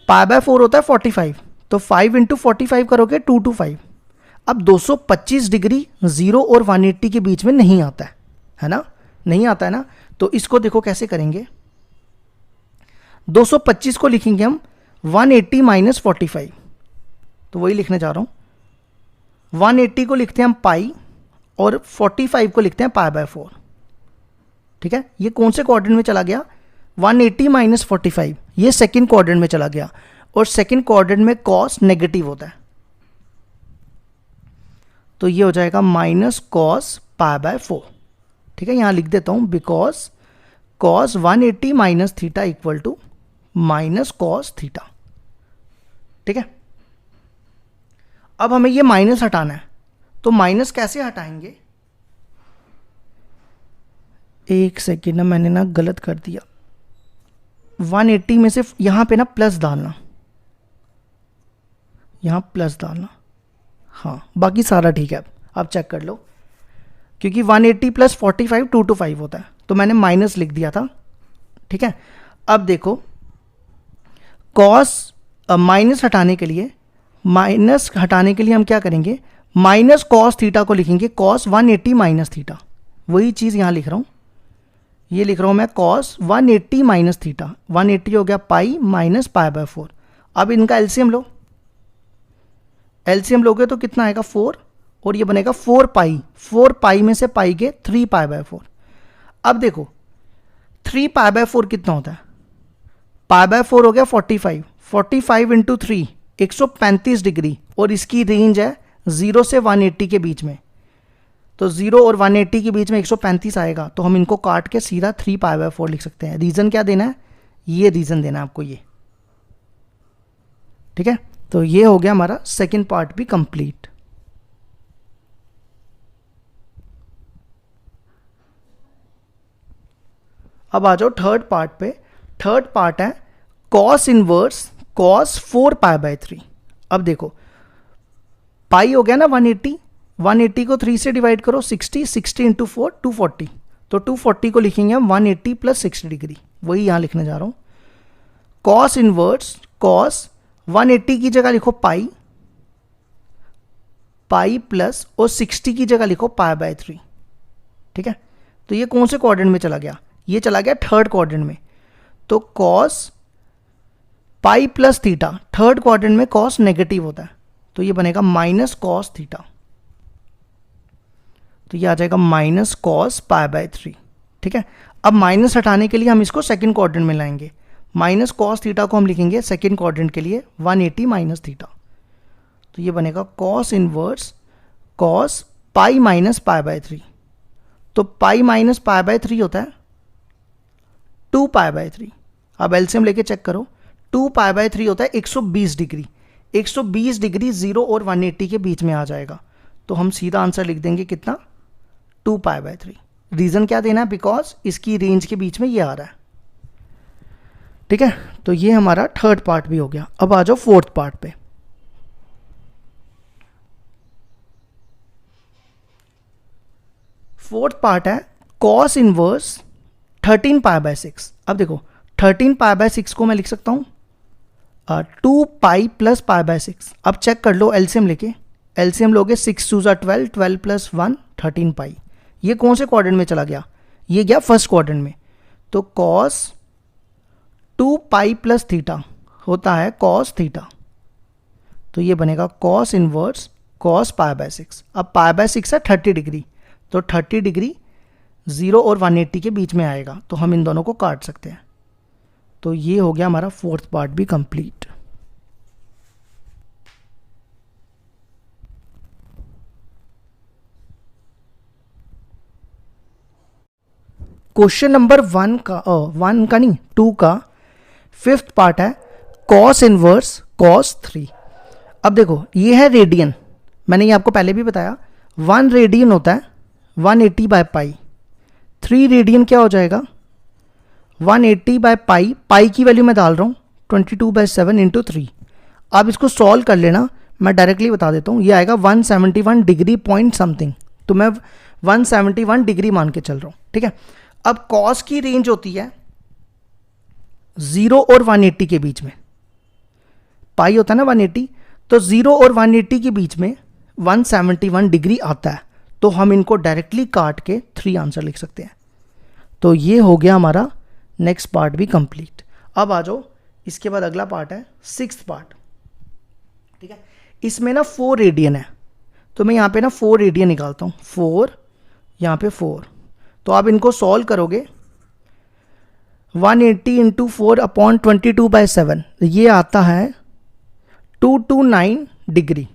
पाई बाय 4 होता है 45, तो 5 इंटू 45 करोगे 2 to 5। अब 225 डिग्री 0 और 180 के बीच में नहीं आता है ना, नहीं आता है ना, तो इसको देखो कैसे करेंगे। 225 को लिखेंगे हम 180 माइनस 45, तो वही लिखने जा रहा हूं। 180 को लिखते हैं हम पाई और 45 को लिखते हैं पाई बाय 4, ठीक है। ये कौन से क्वाड्रेंट में चला गया, 180 माइनस 45, ये सेकंड क्वाड्रेंट में चला गया, और सेकंड क्वाड्रेंट में कॉस नेगेटिव होता है, तो ये हो जाएगा माइनस कॉस पाई बाय 4, ठीक है। यहां लिख देता हूं because cos 180 minus theta equal to minus cos theta, ठीक है। अब हमें ये माइनस हटाना है, तो माइनस कैसे हटाएंगे, एक सेकेंड ना, मैंने ना गलत कर दिया। 180 में से यहां पे ना प्लस डालना, यहां प्लस डालना, हाँ बाकी सारा ठीक है। अब चेक कर लो, क्योंकि 180 प्लस 45 2 to 5 होता है, तो मैंने माइनस लिख दिया था, ठीक है। अब देखो कॉस माइनस हटाने के लिए, माइनस हटाने के लिए हम क्या करेंगे, माइनस कॉस थीटा को लिखेंगे कॉस 180 माइनस थीटा, वही चीज़ यहाँ लिख रहा हूँ, ये लिख रहा हूँ मैं कॉस 180 माइनस थीटा। 180 हो गया पाई माइनस पाई बाय 4। अब इनका एलसीएम लो, एलसीएम लोगे तो कितना आएगा 4, और ये बनेगा 4 पाई, 4 पाई में से पाई के 3 पाई बाय 4। अब देखो 3 पाई बाय 4 कितना होता है, पाई बाय 4 हो गया 45, 45 इंटू 3 135 डिग्री, और इसकी रेंज है 0 से 180 के बीच में, तो 0 और 180 के बीच में 135 आएगा, तो हम इनको काट के सीधा 3 पाई बाय 4 लिख सकते हैं। रीज़न क्या देना है, ये रीज़न देना है आपको ये, ठीक है। तो ये हो गया हमारा सेकंड पार्ट भी कंप्लीट। अब आ जाओ थर्ड पार्ट पे। थर्ड पार्ट है कॉस इनवर्स कॉस 4π/3। अब देखो पाई हो गया ना 180, 180 को 3 से डिवाइड करो, 60, 60 इंटू 4 240, तो 240 को लिखेंगे हम 180 प्लस 60 डिग्री, वही यहाँ लिखने जा रहा हूँ। कॉस इनवर्स कॉस 180 की जगह लिखो पाई, पाई प्लस और 60 की जगह लिखो π/3। ठीक है, तो ये कौन से क्वाड्रेंट में चला गया, ये चला गया थर्ड क्वाड्रेंट में। तो cos pi plus theta, third quadrant में कॉस नेगेटिव होता है, तो ये बनेगा माइनस कॉस थीटा, तो ये आ जाएगा माइनस कॉस π/3। ठीक है, अब माइनस हटाने के लिए हम इसको सेकंड क्वाड्रेंट में लाएंगे। माइनस कॉस थीटा को हम लिखेंगे सेकंड क्वाड्रेंट के लिए 180 माइनस थीटा, तो ये बनेगा cos inverse cos pi minus π/3। तो पाई माइनस π/3 होता है 2π/3। अब एलसीएम लेके चेक करो, 2π/3 होता है 120 डिग्री। 120 डिग्री 0 और 180 के बीच में आ जाएगा, तो हम सीधा आंसर लिख देंगे कितना, 2π/3। रीज़न क्या देना है, बिकॉज इसकी रेंज के बीच में ये आ रहा है। ठीक है, तो ये हमारा थर्ड पार्ट भी हो गया। अब आ जाओ फोर्थ पार्ट पे। फोर्थ पार्ट है कॉस इनवर्स 13π/6। अब देखो 13π/6 को मैं लिख सकता हूँ 2 पाई प्लस π/6। अब चेक कर लो एलसीएम लेके, एलसीएम लोगे 6 2 12, 12 प्लस 1 13 पाई। ये कौन से क्वाड्रेंट में चला गया, ये गया फर्स्ट क्वाड्रेंट में। तो कॉस 2 पाई प्लस थीटा होता है कॉस थीटा, तो ये बनेगा कॉस इनवर्स कॉस π/6। अब π/6 है 30 डिग्री, तो 30 डिग्री 0 और 180 के बीच में आएगा, तो हम इन दोनों को काट सकते हैं। तो ये हो गया हमारा फोर्थ पार्ट भी कंप्लीट। क्वेश्चन नंबर 1 का नहीं 2 का फिफ्थ पार्ट है कॉस इनवर्स कॉस 3। अब देखो ये है रेडियन, मैंने ये आपको पहले भी बताया, 1 रेडियन होता है 180/पाई। 3 रेडियन क्या हो जाएगा 180/पाई, पाई की वैल्यू मैं डाल रहा हूँ 22/7 इंटू 3। आप इसको सॉल्व कर लेना, मैं डायरेक्टली बता देता हूँ, ये आएगा 171 डिग्री पॉइंट समथिंग, तो मैं 171 डिग्री मान के चल रहा हूँ। ठीक है, अब कॉस की रेंज होती है 0 और 180 के बीच में, पाई होता है ना 180, तो 0 और 180 के बीच में 171 डिग्री आता है, तो हम इनको डायरेक्टली काट के 3 आंसर लिख सकते हैं। तो ये हो गया हमारा नेक्स्ट पार्ट भी कंप्लीट। अब आ जाओ, इसके बाद अगला पार्ट है सिक्स्थ पार्ट। ठीक है, इसमें ना 4 रेडियन है, तो मैं यहाँ पे ना 4 रेडियन निकालता हूँ, 4 यहाँ पे 4, तो आप इनको सॉल्व करोगे 180 इंटू 4/22/7, ये आता है 229 डिग्री।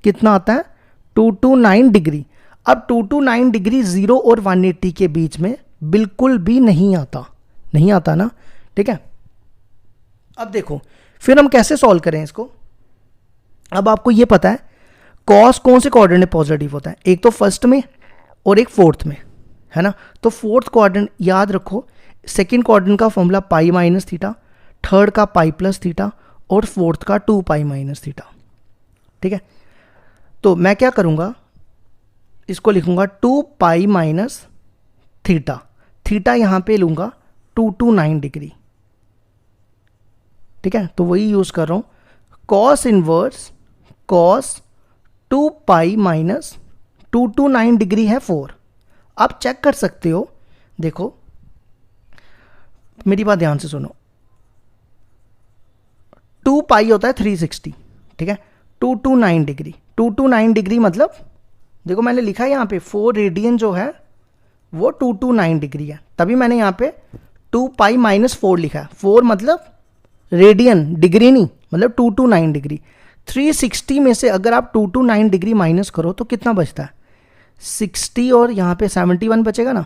कितना आता है 229 डिग्री। अब 229 डिग्री 0 और 180 के बीच में बिल्कुल भी नहीं आता, नहीं आता ना। ठीक है, अब देखो फिर हम कैसे सॉल्व करें इसको। अब आपको ये पता है कॉस कौन से क्वाड्रेंट में पॉजिटिव होता है, एक तो फर्स्ट में और एक फोर्थ में, है ना। तो फोर्थ क्वाड्रेंट याद रखो, सेकंड क्वाड्रेंट का फॉर्मूला पाई माइनस थीटा, थर्ड का पाई प्लस थीटा और फोर्थ का 2 पाई माइनस थीटा। ठीक है, तो मैं क्या करूँगा, इसको लिखूँगा 2 पाई माइनस थीटा, थीटा यहाँ पे लूँगा 229 डिग्री। ठीक है, तो वही यूज़ कर रहा हूँ, cos inverse cos 2 pi minus 229 degree है 4। आप चेक कर सकते हो, देखो मेरी बात ध्यान से सुनो, 2 पाई होता है 360, ठीक है, 229 डिग्री, 229 डिग्री मतलब देखो मैंने लिखा है यहाँ पे 4 रेडियन जो है वो 229 डिग्री है, तभी मैंने यहाँ पे 2 पाई माइनस 4 लिखा है। 4 मतलब रेडियन, डिग्री नहीं, मतलब 229 डिग्री। 360 में से अगर आप 229 डिग्री माइनस करो तो कितना बचता है 60, और यहाँ पे 71 बचेगा ना,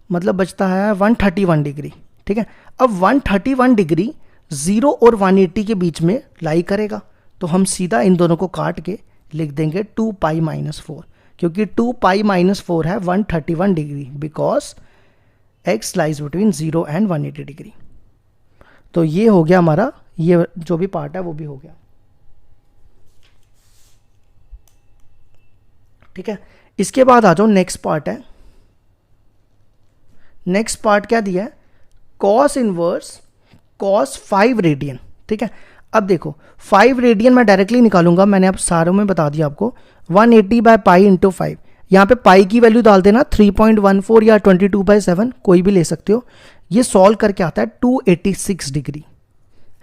मतलब बचता है 131 डिग्री। ठीक है, अब 131 डिग्री 0 और 180 के बीच में लाई करेगा, तो हम सीधा इन दोनों को काट के लिख देंगे 2 पाई माइनस 4, क्योंकि 2 पाई माइनस 4 है 131 degree, because x lies between 0 and 180 degree. तो ये हो गया हमारा, ये जो भी पार्ट है वो भी हो गया। ठीक है, इसके बाद आ जाओ नेक्स्ट पार्ट है। नेक्स्ट पार्ट क्या दिया है, कॉस इनवर्स कॉस 5 रेडियन। ठीक है, अब देखो 5 रेडियन मैं डायरेक्टली निकालूंगा, मैंने अब सारों में बता दिया आपको। 180 बाय पाई इंटू 5, यहाँ पे पाई की वैल्यू डाल देना 3.14 या 22/7 कोई भी ले सकते हो। ये सॉल्व करके आता है 286 डिग्री,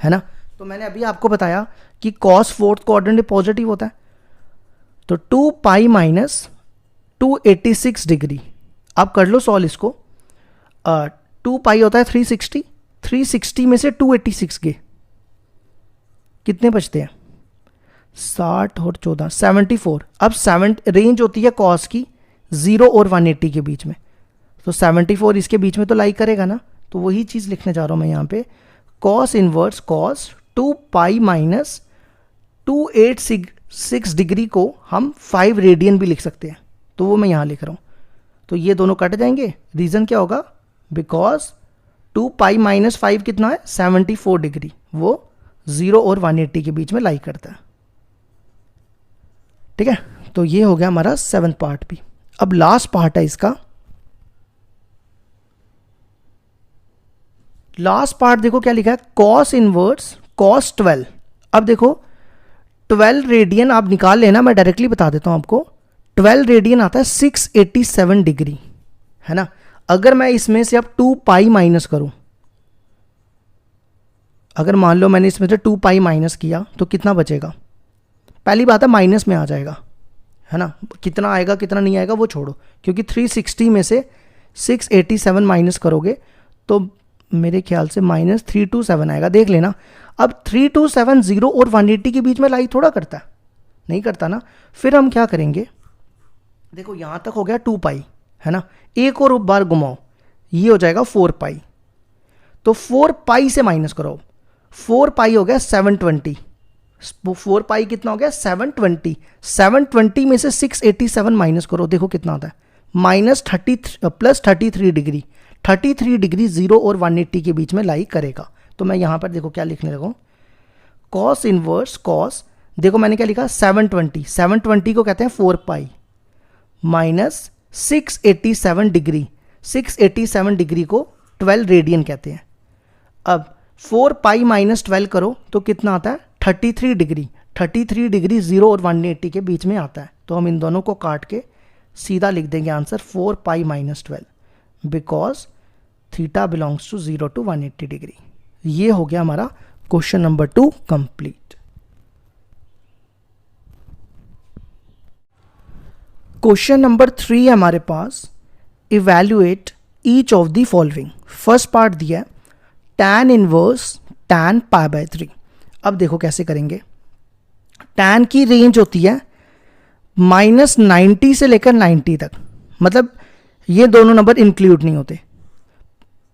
है ना। तो मैंने अभी आपको बताया कि कॉस फोर्थ क्वाड्रेंट पॉजिटिव होता है, तो 2 पाई माइनस 286 डिग्री। आप कर लो सॉल्व इसको। 2 पाई होता है 360, 360 में से 286 गए, कितने बचते हैं, 60 और 14 74। अब 7 रेंज होती है कॉस की 0 और 180 के बीच में, तो 74 इसके बीच में तो लाई करेगा ना। तो वही चीज़ लिखने जा रहा हूँ मैं यहाँ पे, cos inverse cos 2 pi minus 286 degree को हम 5 रेडियन भी लिख सकते हैं, तो वो मैं यहाँ लिख रहा हूँ। तो ये दोनों कट जाएंगे, रीज़न क्या होगा, बिकॉज 2 पाई माइनस 5 कितना है 74 डिग्री, वो 0 और 180 के बीच में लाई करता है। ठीक है, तो ये हो गया हमारा 7th पार्ट भी। अब लास्ट पार्ट है इसका। लास्ट पार्ट देखो क्या लिखा है, कॉस इनवर्स कॉस 12। अब देखो 12 रेडियन आप निकाल लेना, मैं डायरेक्टली बता देता हूं आपको। 12 रेडियन आता है 687 डिग्री, है ना। अगर मैं इसमें से अब 2 पाई माइनस करूं, अगर मान लो मैंने इसमें से 2 पाई माइनस किया तो कितना बचेगा, पहली बात है माइनस में आ जाएगा, है ना। कितना आएगा कितना नहीं आएगा वो छोड़ो, क्योंकि 360 में से 687 माइनस करोगे तो मेरे ख्याल से -327 आएगा, देख लेना। अब 327 0 और 180 के बीच में लाई थोड़ा करता है, नहीं करता ना। फिर हम क्या करेंगे, देखो यहाँ तक हो गया 2 पाई, है ना। एक और बार घुमाओ, ये हो जाएगा 4 पाई, तो 4 पाई से माइनस करो, 4 पाई हो गया 720। 4 पाई कितना हो गया 720। 720 में से 687 माइनस करो, देखो कितना आता है, -33 डिग्री। 33 डिग्री 0 और 180 के बीच में लाई करेगा। तो मैं यहाँ पर देखो क्या लिखने लगा हूँ, कॉस इनवर्स कॉस, देखो मैंने क्या लिखा 720, 720 को कहते हैं 4 पाई माइनस 687 डिग्री, 687 डिग्री को 12 रेडियन कहते हैं। अब 4 पाई माइनस 12 करो तो कितना आता है 33 डिग्री। 33 डिग्री 0 और 180 के बीच में आता है, तो हम इन दोनों को काट के सीधा लिख देंगे answer 4 pi minus 12, because theta belongs to 0 to 180 degree. ये हो गया हमारा question number 2 complete. Question number 3 है हमारे पास, evaluate each of the following. First part दिया है tan इनवर्स tan π/3। अब देखो कैसे करेंगे, tan की रेंज होती है -90 से लेकर 90 तक, मतलब ये दोनों नंबर इंक्लूड नहीं होते,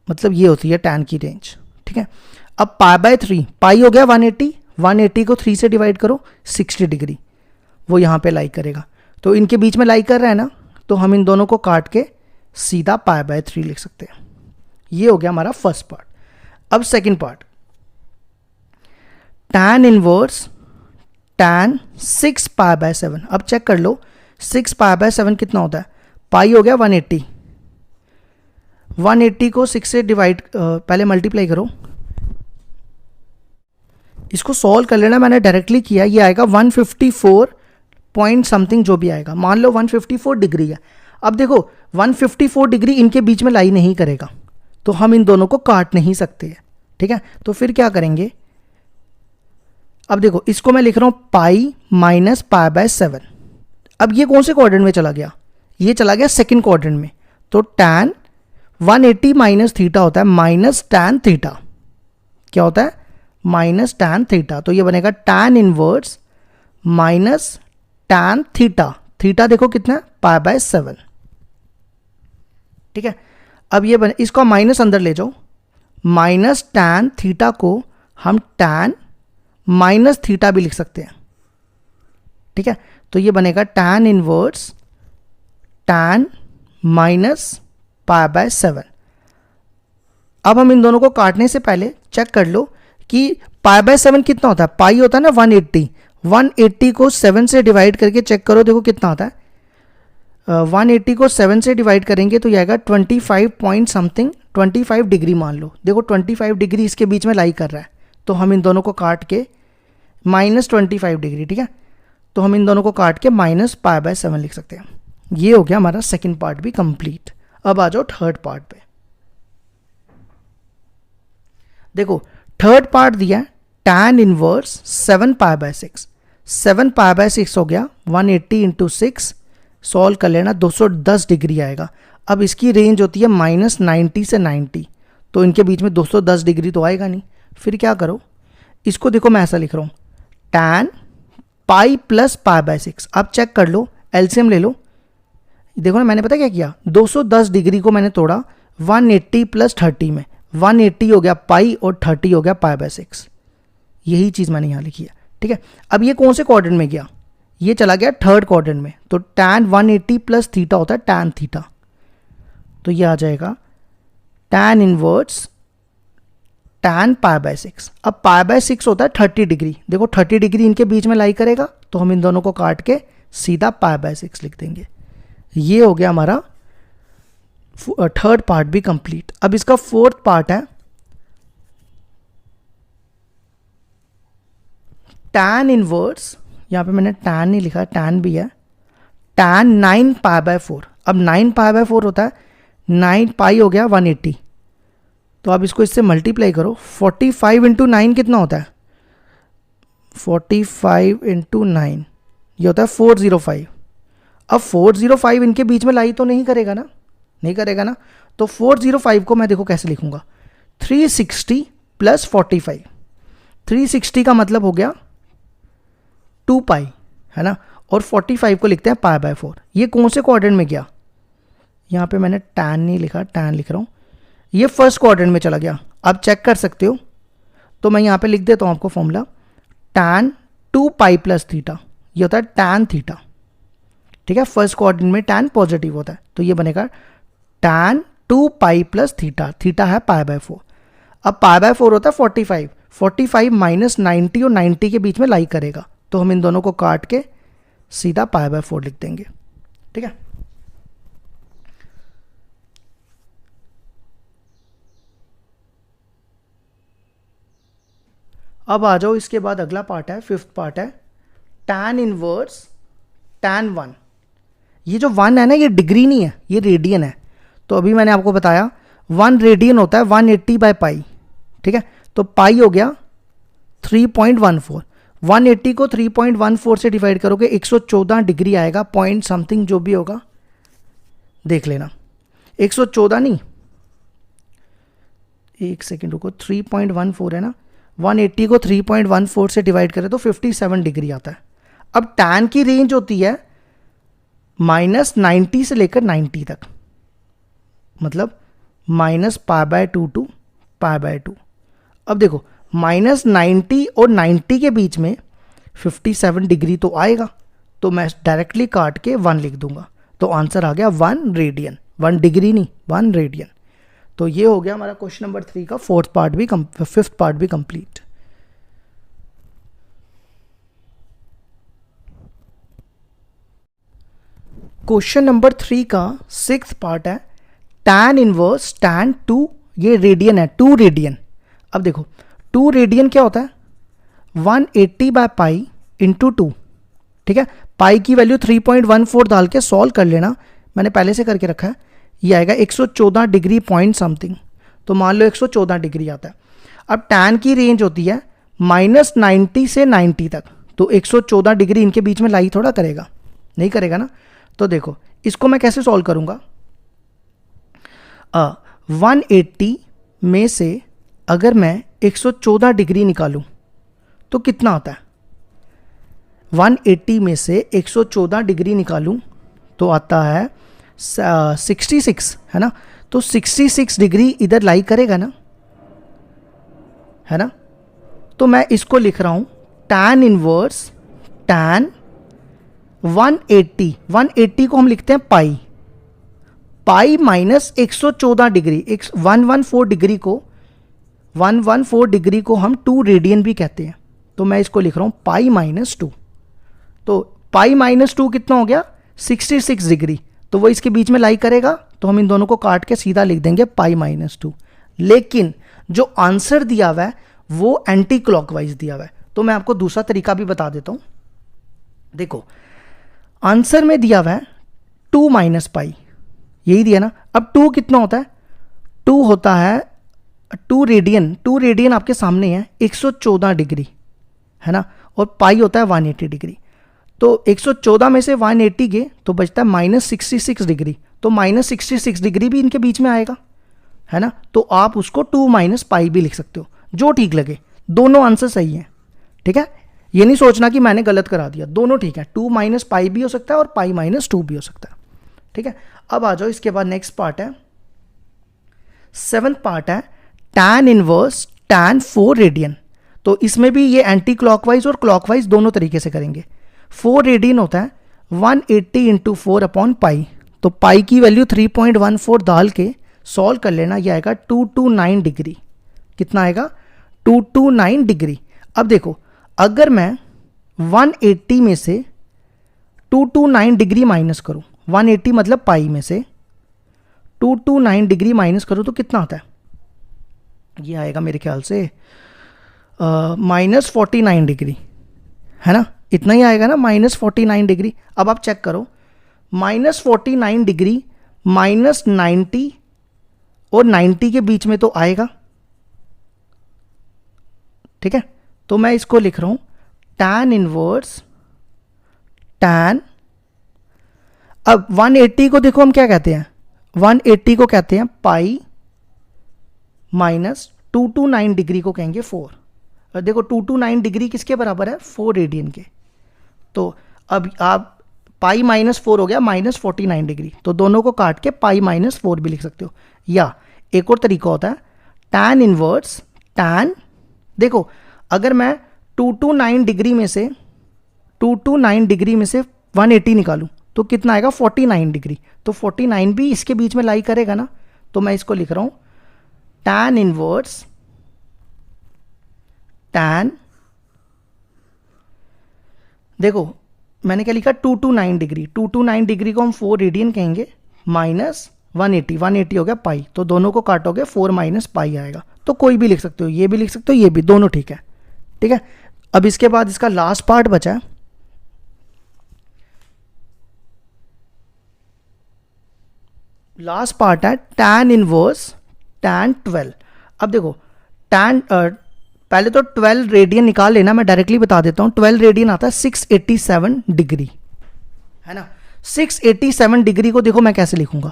मतलब ये होती है tan की रेंज। ठीक है, अब π/3, पाई हो गया 180, 180 को 3 से डिवाइड करो 60 डिग्री, वो यहाँ पे लाई करेगा। तो इनके बीच में लाई कर रहा है ना, तो हम इन दोनों को काट के सीधा π/3 लिख सकते हैं। ये हो गया हमारा फर्स्ट पार्ट। अब second part, tan inverse tan 6 π/7। अब चेक कर लो 6 π/7 कितना होता है, पाई हो गया 180, 180 को 6 से डिवाइड पहले मल्टीप्लाई करो, इसको सॉल्व कर लेना, मैंने डायरेक्टली किया, ये आएगा 154 पॉइंट समथिंग जो भी आएगा, मान लो 154 डिग्री है। अब देखो 154 डिग्री इनके बीच में लाई नहीं करेगा, तो हम इन दोनों को काट नहीं सकते हैं। ठीक है, तो फिर क्या करेंगे, अब देखो इसको मैं लिख रहा हूं पाई माइनस π/7। अब ये कौन से क्वाड्रेंट में चला गया, ये चला गया सेकंड क्वाड्रेंट में, तो tan 180 माइनस थीटा होता है माइनस tan थीटा, क्या होता है माइनस tan थीटा। तो ये बनेगा tan inverse minus tan theta, theta देखो कितना है π/7। ठीक है, अब ये बने, इसको माइनस अंदर ले जाओ, माइनस tan थीटा को हम tan माइनस थीटा भी लिख सकते हैं। ठीक है, तो ये बनेगा tan इनवर्स tan माइनस π/7। अब हम इन दोनों को काटने से पहले चेक कर लो कि पाई बाय 7 कितना होता है, पाई होता है ना 180, 180 को 7 से डिवाइड करके चेक करो, देखो कितना आता है। 180 को 7 से डिवाइड करेंगे तो ये आएगा 25 पॉइंट समथिंग, 25 डिग्री मान लो। देखो 25 डिग्री इसके बीच में लाई कर रहा है, तो हम इन दोनों को काट के -25 डिग्री, ठीक है, तो हम इन दोनों को काट के माइनस पाई बाय 7 लिख सकते हैं। ये हो गया हमारा सेकंड पार्ट भी कंप्लीट। अब आ जाओ थर्ड पार्ट पे। देखो थर्ड पार्ट दिया tan inverse 7 pi bye 6, 7 pi bye 6 हो गया 180 इंटू 6, सॉल्व कर लेना 210 डिग्री आएगा। अब इसकी रेंज होती है -90 से 90, तो इनके बीच में 210 डिग्री तो आएगा नहीं। फिर क्या करो, इसको देखो मैं ऐसा लिख रहा हूँ tan pi plus pi by 6। अब चेक कर लो, एलसीएम ले लो। देखो ना मैंने पता क्या किया, 210 डिग्री को मैंने तोड़ा 180 प्लस 30 में, 180 हो गया पाई और 30 हो गया पाई बाय 6। यही चीज़ मैंने यहाँ लिखी है, ठीक है। अब ये कौन से क्वाड्रेंट में गया, ये चला गया थर्ड क्वाड्रेंट में, तो tan 180 प्लस थीटा होता है tan थीटा, तो ये आ जाएगा tan inverse tan pi by 6। अब पाई बाय 6 होता है 30 डिग्री, देखो 30 डिग्री इनके बीच में लाई करेगा, तो हम इन दोनों को काट के सीधा पाई बाय 6 लिख देंगे। ये हो गया हमारा थर्ड पार्ट भी कंप्लीट। अब इसका फोर्थ पार्ट है tan इनवर्स, यहां पे मैंने tan नहीं लिखा, tan भी है, tan 9 पाई बाय 4। अब 9 पाई बाय 4 होता है 9 पाई हो गया 180, तो अब इसको इससे मल्टीप्लाई करो, 45 इंटू 9 कितना होता है, 45 इंटू 9 ये होता है 405। अब 405 इनके बीच में लाई तो नहीं करेगा ना, नहीं करेगा ना, तो 405 को मैं देखो कैसे लिखूंगा, 360 प्लस 45, 360 का मतलब हो गया 2 पाई, है ना, और 45 को लिखते हैं पाई बाय 4। ये कौन से क्वाड्रेंट में गया, यहाँ पे मैंने tan नहीं लिखा, tan लिख रहा हूँ, ये फर्स्ट क्वाड्रेंट में चला गया। अब चेक कर सकते हो, तो मैं यहाँ पे लिख देता हूँ आपको formula, tan 2 pi plus theta, ये होता है tan थीटा, ठीक है। फर्स्ट क्वाड्रेंट में tan पॉजिटिव होता है, तो ये बनेगा tan 2 pi plus theta, theta है पाई बाय 4। अब पाई बाय 4 होता है 45, 45 माइनस 90 और 90 के बीच में लाई करेगा, तो हम इन दोनों को काट के सीधा पाई बाय 4 लिख देंगे, ठीक है। अब आ जाओ, इसके बाद अगला पार्ट है, फिफ्थ पार्ट है tan इनवर्स tan 1। ये जो 1 है ना, ये डिग्री नहीं है, ये रेडियन है। तो अभी मैंने आपको बताया 1 रेडियन होता है 180 बाय पाई, ठीक है, तो पाई हो गया 3.14, 180 को 3.14 से डिवाइड करोगे 114 डिग्री आएगा, पॉइंट समथिंग जो भी होगा देख लेना, 114 नहीं, एक सेकेंड रुको, 3.14 है ना, 180 को 3.14 से डिवाइड करें तो 57 डिग्री आता है। अब tan की रेंज होती है -90 से लेकर 90 तक, मतलब -pi by 2 to pi by 2। अब देखो -90 और 90 के बीच में 57 डिग्री तो आएगा, तो मैं डायरेक्टली काट के 1 लिख दूंगा, तो आंसर आ गया 1 रेडियन, 1 डिग्री नहीं 1 रेडियन। तो ये हो गया हमारा क्वेश्चन नंबर 3 का फिफ्थ पार्ट भी कंप्लीट। क्वेश्चन नंबर 3 का सिक्स्थ पार्ट है tan इनवर्स tan 2, ये रेडियन है 2 रेडियन। अब देखो 2 रेडियन क्या होता है, 180 बाय पाई इंटू 2, ठीक है। पाई की वैल्यू 3.14 डाल के सॉल्व कर लेना, मैंने पहले से करके रखा है। ये आएगा 114 डिग्री पॉइंट समथिंग, तो मान लो 114 डिग्री आता है। अब tan की रेंज होती है -90 से 90 तक, तो 114 डिग्री इनके बीच में लाई थोड़ा करेगा, नहीं करेगा ना। तो देखो इसको मैं कैसे सॉल्व करूंगा, 180 में से अगर मैं 114 डिग्री निकालूं तो कितना आता है, 180 में से 114 डिग्री निकालूं तो आता है 66, है ना। तो 66 डिग्री इधर लाई करेगा ना, है ना। तो मैं इसको लिख रहा हूं tan इनवर्स tan 180 को हम लिखते हैं पाई माइनस 114 डिग्री, 114 डिग्री को 114 डिग्री को हम 2 रेडियन भी कहते हैं, तो मैं इसको लिख रहा हूँ पाई माइनस 2। तो पाई माइनस 2 कितना हो गया 66 डिग्री, तो वो इसके बीच में लाई करेगा, तो हम इन दोनों को काट के सीधा लिख देंगे पाई माइनस 2। लेकिन जो आंसर दिया हुआ है वो एंटी क्लॉकवाइज दिया हुआ है, तो मैं आपको दूसरा तरीका भी बता देता हूँ। देखो आंसर में दिया हुआ है 2 माइनस पाई, यही दिया ना। अब 2 कितना होता है, 2 होता है 2 रेडियन, 2 रेडियन आपके सामने है 114 डिग्री है ना, और पाई होता है 180 डिग्री। तो 114 में से 180 गए तो बचता है -66 डिग्री, तो -66 डिग्री भी इनके बीच में आएगा है ना। तो आप उसको 2 माइनस पाई भी लिख सकते हो, जो ठीक लगे, दोनों आंसर सही है। ठीक है, ये नहीं सोचना कि मैंने गलत करा दिया, दोनों ठीक है। 2 माइनस पाई भी हो सकता है और पाई माइनस 2 भी हो सकता है। ठीक है, अब आ जाओ इसके बाद नेक्स्ट पार्ट है, 7th पार्ट है tan इनवर्स tan 4 रेडियन। तो इसमें भी ये एंटी क्लॉकवाइज और क्लॉकवाइज दोनों तरीके से करेंगे। 4 रेडियन होता है 180 इंटू 4 अपॉन पाई, तो पाई की वैल्यू 3.14 डाल के सॉल्व कर लेना, यह आएगा 229 डिग्री। कितना आएगा 229 डिग्री। अब देखो अगर मैं 180 में से 229 डिग्री माइनस करूं, 180 मतलब पाई में से 229 डिग्री माइनस करूं तो कितना आता है, ये आएगा मेरे ख्याल से -49 डिग्री है ना, इतना ही आएगा ना -49 डिग्री। अब आप चेक करो -49 डिग्री -90 और 90 के बीच में तो आएगा। ठीक है, तो मैं इसको लिख रहा हूं tan इनवर्स tan। अब 180 को देखो हम क्या कहते हैं, 180 को कहते हैं पाई माइनस 229 डिग्री को कहेंगे 4। और देखो 229 डिग्री किसके बराबर है, 4 रेडियन के। तो अब आप पाई -4 हो गया -49 डिग्री, तो दोनों को काट के पाई -4 भी लिख सकते हो। या एक और तरीका होता है tan इनवर्स tan। देखो अगर मैं 229 डिग्री में से 180 निकालूं तो कितना आएगा 49 डिग्री, तो 49 भी इसके बीच में लाई करेगा ना, तो मैं इसको लिख रहा हूं tan इनवर्स tan। देखो मैंने क्या लिखा 229 डिग्री, 229 डिग्री को हम 4 रेडियन कहेंगे माइनस 180 हो गया पाई, तो दोनों को काटोगे 4 माइनस पाई आएगा। तो कोई भी लिख सकते हो, ये भी लिख सकते हो, ये भी, दोनों ठीक है। ठीक है, अब इसके बाद इसका लास्ट पार्ट बचा है, लास्ट पार्ट है tan इनवर्स tan 12। अब देखो tan पहले तो 12 रेडियन निकाल लेना, मैं डायरेक्टली बता देता हूं। 12 रेडियन आता है 687 डिग्री है ना। 687 डिग्री को देखो मैं कैसे लिखूंगा,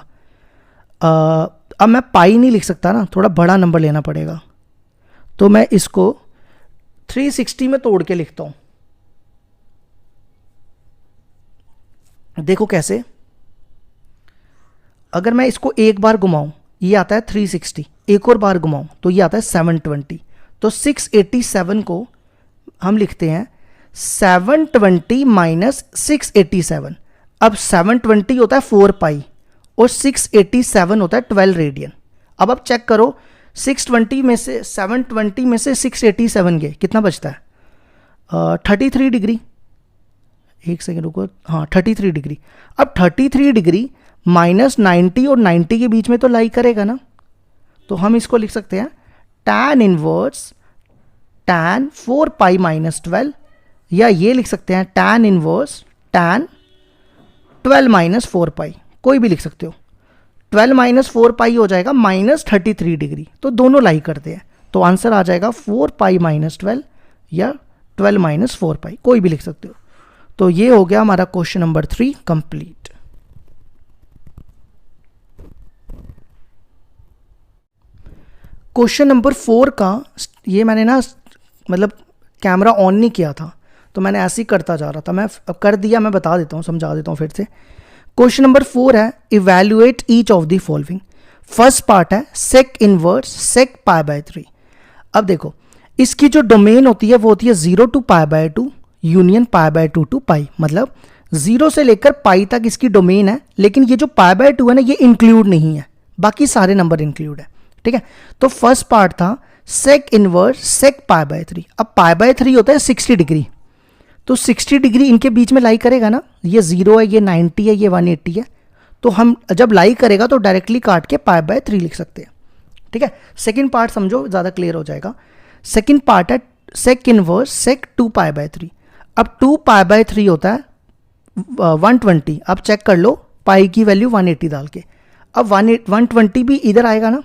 अब मैं पाई नहीं लिख सकता ना, थोड़ा बड़ा नंबर लेना पड़ेगा, तो मैं इसको 360 में तोड़ के लिखता हूं। देखो कैसे, अगर मैं इसको एक बार घुमाऊं ये आता है 360, एक और बार घुमाऊं तो ये आता है 720। तो 687 को हम लिखते हैं 720 माइनस 687। अब 720 होता है 4 पाई और 687 होता है 12 रेडियन। अब आप चेक करो 620 में से 720 में से 687 गए, कितना बचता है 33 डिग्री। एक सेकेंड रुको, हाँ 33 डिग्री। अब 33 डिग्री -90 और 90 के बीच में तो लाई करेगा ना, तो हम इसको लिख सकते हैं tan inverse tan 4 pi minus 12, या ये लिख सकते हैं tan इनवर्स tan 12 माइनस 4 पाई, कोई भी लिख सकते हो। 12 माइनस 4 पाई हो जाएगा -33 डिग्री, तो दोनों लाई करते हैं, तो आंसर आ जाएगा 4 पाई माइनस 12 या 12 माइनस 4 पाई, कोई भी लिख सकते हो। तो ये हो गया हमारा question number 3 complete. Question number 4 का ये मैंने ना मतलब कैमरा ऑन नहीं किया था, तो मैंने ऐसे ही करता जा रहा था, मैं अब कर दिया, मैं बता देता हूँ, समझा देता हूँ फिर से। क्वेश्चन नंबर 4 है evaluate each of the following. First part है sec inverse sec pi by 3। अब देखो इसकी जो डोमेन होती है वो होती है 0 to pi by 2 union pi by 2 to pi, मतलब 0 से लेकर पाई तक इसकी डोमेन है, लेकिन ये जो पाई बाय 2 है ना ये इंक्लूड नहीं है, बाकी सारे नंबर इंक्लूड है। ठीक है, तो फर्स्ट पार्ट था सेक इनवर्स सेक पाई बाय 3। अब पाई बाय 3 होता है 60 डिग्री, तो 60 डिग्री इनके बीच में लाई करेगा ना, ये 0 है, ये 90 है, ये 180 है, तो हम जब लाई करेगा तो डायरेक्टली काट के पाई बाय 3 लिख सकते हैं। ठीक है, सेकंड पार्ट समझो, ज़्यादा क्लियर हो जाएगा। सेकंड पार्ट है sec inverse sec 2 pi by 3। अब 2 पाई बाय 3 होता है 120। अब चेक कर लो पाई की वैल्यू 180 डाल के। अब 120 भी इधर आएगा ना,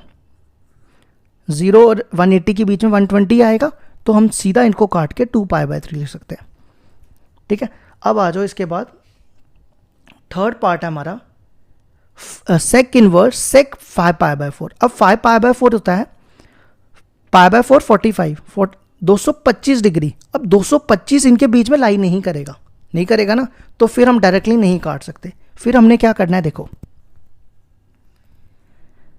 0 और 180 के बीच में 120 आएगा, तो हम सीधा इनको काट के 2 पाई बाय 3 लिख सकते हैं। ठीक है, अब आ जाओ इसके बाद थर्ड पार्ट है हमारा सेक इनवर्स सेक 5 पाई बाय 4। अब 5 पाई बाय 4 होता है पाई बाय 4 45 225 डिग्री। अब 225 इनके बीच में लाई नहीं करेगा ना, तो फिर हम डायरेक्टली नहीं काट सकते। फिर हमने क्या करना है,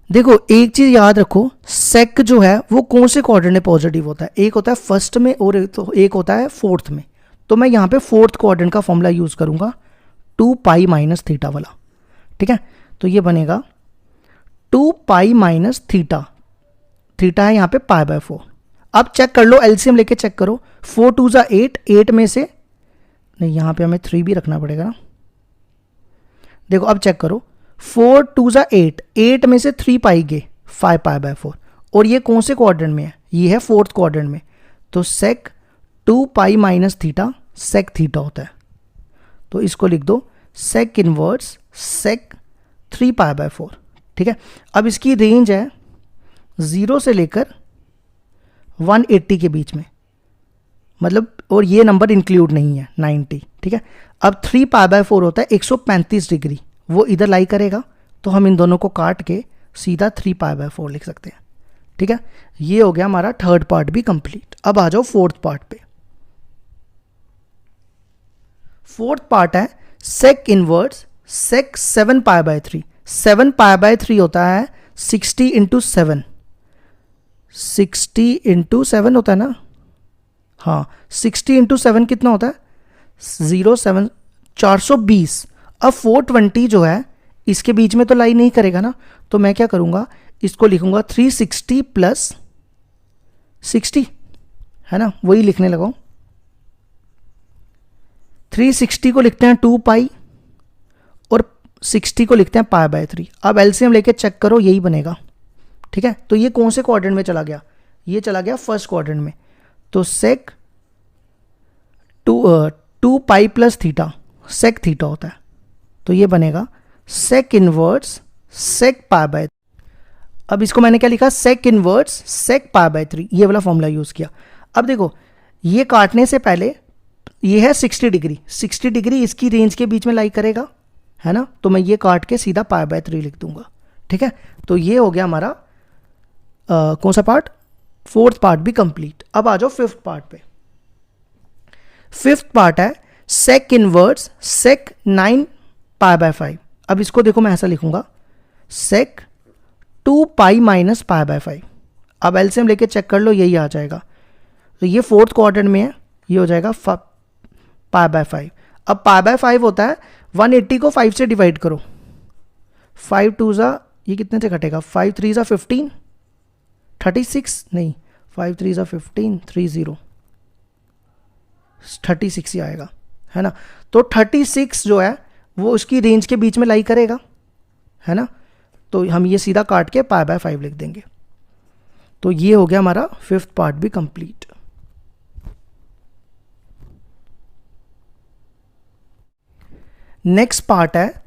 देखो एक चीज याद रखो, सेक जो है वो कौन से क्वाड्रेंट में पॉजिटिव होता है, एक होता है फर्स्ट में और एक होता है फोर्थ में। तो मैं यहाँ पे फोर्थ क्वाड्रेंट का फॉर्मूला यूज करूंगा 2 पाई माइनस थीटा वाला। ठीक है, तो ये बनेगा 2 पाई माइनस थीटा, थीटा है यहाँ पे पाई बाय 4। अब चेक कर लो, एलसीएम लेके चेक करो, 4 2 जा 8, 8 में से नहीं, यहाँ पे हमें 3 भी रखना पड़ेगा ना। देखो अब चेक करो, 4 2 जा 8, 8 में से 3 पाई गए 5 पाई बाय 4, और ये कौन से क्वाड्रेंट में है, ये है फोर्थ क्वाड्रेंट में। तो sec 2 pi minus theta sec theta होता है, तो इसको लिख दो सेक इनवर्स सेक 3 पाई बाय 4। ठीक है, अब इसकी रेंज है 0 से लेकर 180 के बीच में, मतलब, और ये नंबर इंक्लूड नहीं है 90। ठीक है, अब 3 पाई बाय 4 होता है 135 डिग्री, वो इधर लाई करेगा, तो हम इन दोनों को काट के सीधा 3 पाई बाय 4 लिख सकते हैं। ठीक है, ये हो गया हमारा थर्ड पार्ट भी कंप्लीट। अब आ जाओ फोर्थ पार्ट पे। फोर्थ पार्ट है sec inverse sec 7 pi by 3। 7 pi by 3 होता है 60 इंटू 7, 60 इंटू 7 होता है ना, हाँ 60 इंटू 7 कितना होता है 07 420। अब 420 जो है इसके बीच में तो लाई नहीं करेगा ना, तो मैं क्या करूंगा, इसको लिखूंगा 360 प्लस 60, है ना, वही लिखने लगा हूं। 360 को लिखते हैं 2 पाई और 60 को लिखते हैं पाई बाय 3। अब एलसीएम लेके चेक करो, यही बनेगा। ठीक है, तो ये कौन से क्वाड्रेंट में चला गया, ये चला गया फर्स्ट क्वाड्रेंट में, तो sec 2 pi plus theta sec theta होता है, तो ये बनेगा सेक इनवर्स सेक पाई बाय। अब इसको मैंने क्या लिखा, सेक इनवर्स सेक पाई बाय 3, ये वाला फॉर्मूला यूज किया। अब देखो ये काटने से पहले ये है 60 डिग्री, 60 डिग्री इसकी रेंज के बीच में लाई करेगा, है ना, तो मैं ये काट के सीधा पाई बाय 3 लिख दूंगा। ठीक है, तो ये हो गया हमारा कौन सा पार्ट, फोर्थ पार्ट भी कंप्लीट। अब आ जाओ फिफ्थ पार्ट पे। फिफ्थ पार्ट है sec inverse sec 9 pi by 5। अब इसको देखो मैं ऐसा लिखूंगा सेक 2 पाई माइनस पाई बाय 5। अब एलसीएम लेके चेक कर लो, यही आ जाएगा, तो ये फोर्थ क्वाड्रेंट में है, ये हो जाएगा पाई बाय 5। अब पाई बाय 5 होता है 180 को 5 से डिवाइड करो, 5 2 जा, ये कितने से घटेगा, 5 3 जा 15, 36 नहीं, 5 3 जा 15, 30 36 ही आएगा, है ना। तो 36 जो है वो उसकी रेंज के बीच में लाई करेगा, है ना, तो हम ये सीधा काट के पाई बाय 5 लिख देंगे। तो ये हो गया हमारा फिफ्थ पार्ट भी कंप्लीट। नेक्स्ट पार्ट है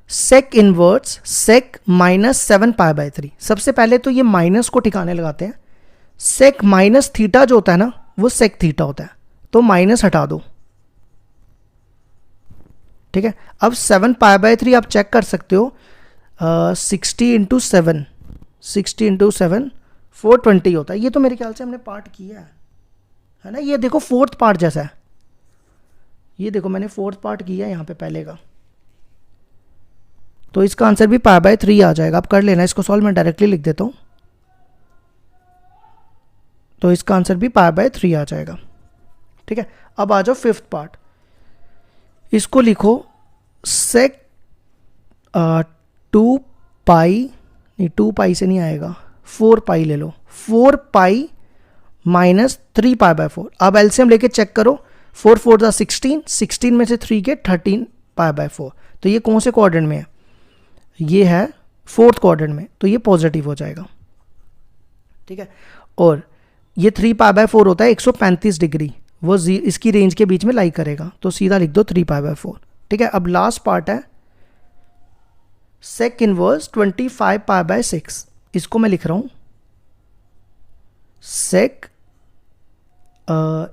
sec inverse sec minus 7 pi by 3। सबसे पहले तो ये माइनस को ठिकाने लगाते हैं। सेक माइनस थीटा जो होता है ना, वो सेक थीटा होता है, तो माइनस हटा दो। ठीक है, अब 7 पाई बाय 3 आप चेक कर सकते हो, 60 इंटू 7, 60 इंटू 7 420 होता है। ये तो मेरे ख्याल से हमने पार्ट किया है ना, ये देखो फोर्थ पार्ट जैसा है, ये देखो मैंने फोर्थ पार्ट किया है यहाँ पे पहले का, तो इसका आंसर भी पाई बाय 3 आ जाएगा। आप कर लेना इसको सॉल्व, मैं डायरेक्टली लिख देता हूँ, तो इसका आंसर भी पाई बाय 3 आ जाएगा। ठीक है, अब आ जाओ फिफ्थ पार्ट, इसको लिखो सेक 2 पाई, नहीं 2 पाई से नहीं आएगा, 4 पाई ले लो, 4 पाई माइनस 3π/4। अब एलसीएम लेके चेक करो, 4 4 जा 16, 16 में से 3 के 13π/4। तो ये कौन से क्वाड्रेंट में है? ये है फोर्थ क्वाड्रेंट में, तो ये पॉजिटिव हो जाएगा, ठीक है। और ये 3π/4 होता है 135 डिग्री, वो इसकी रेंज के बीच में लाई करेगा, तो सीधा लिख दो 3π/4, ठीक है। अब लास्ट पार्ट है सेक इनवर्स 25π/6। इसको मैं लिख रहा हूं सेक,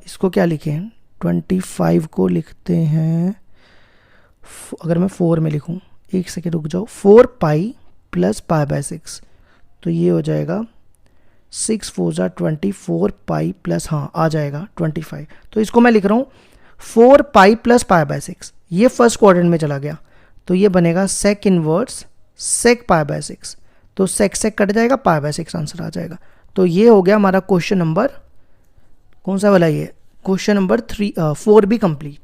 इसको क्या लिखें, 25 को लिखते हैं, अगर मैं 4 में लिखूं, एक सेकेंड रुक जाओ, 4π + π/6, तो ये हो जाएगा 6 4 जा 24π प्लस, हाँ आ जाएगा 25। तो इसको मैं लिख रहा हूँ 4π + π/6। ये फर्स्ट क्वाड्रेंट में चला गया, तो ये बनेगा सेक इनवर्स सेक π/6। तो सेक सेक कट जाएगा, π/6 आंसर आ जाएगा। तो ये हो गया हमारा क्वेश्चन नंबर, कौन सा वाला, ये क्वेश्चन नंबर 4 भी कंप्लीट।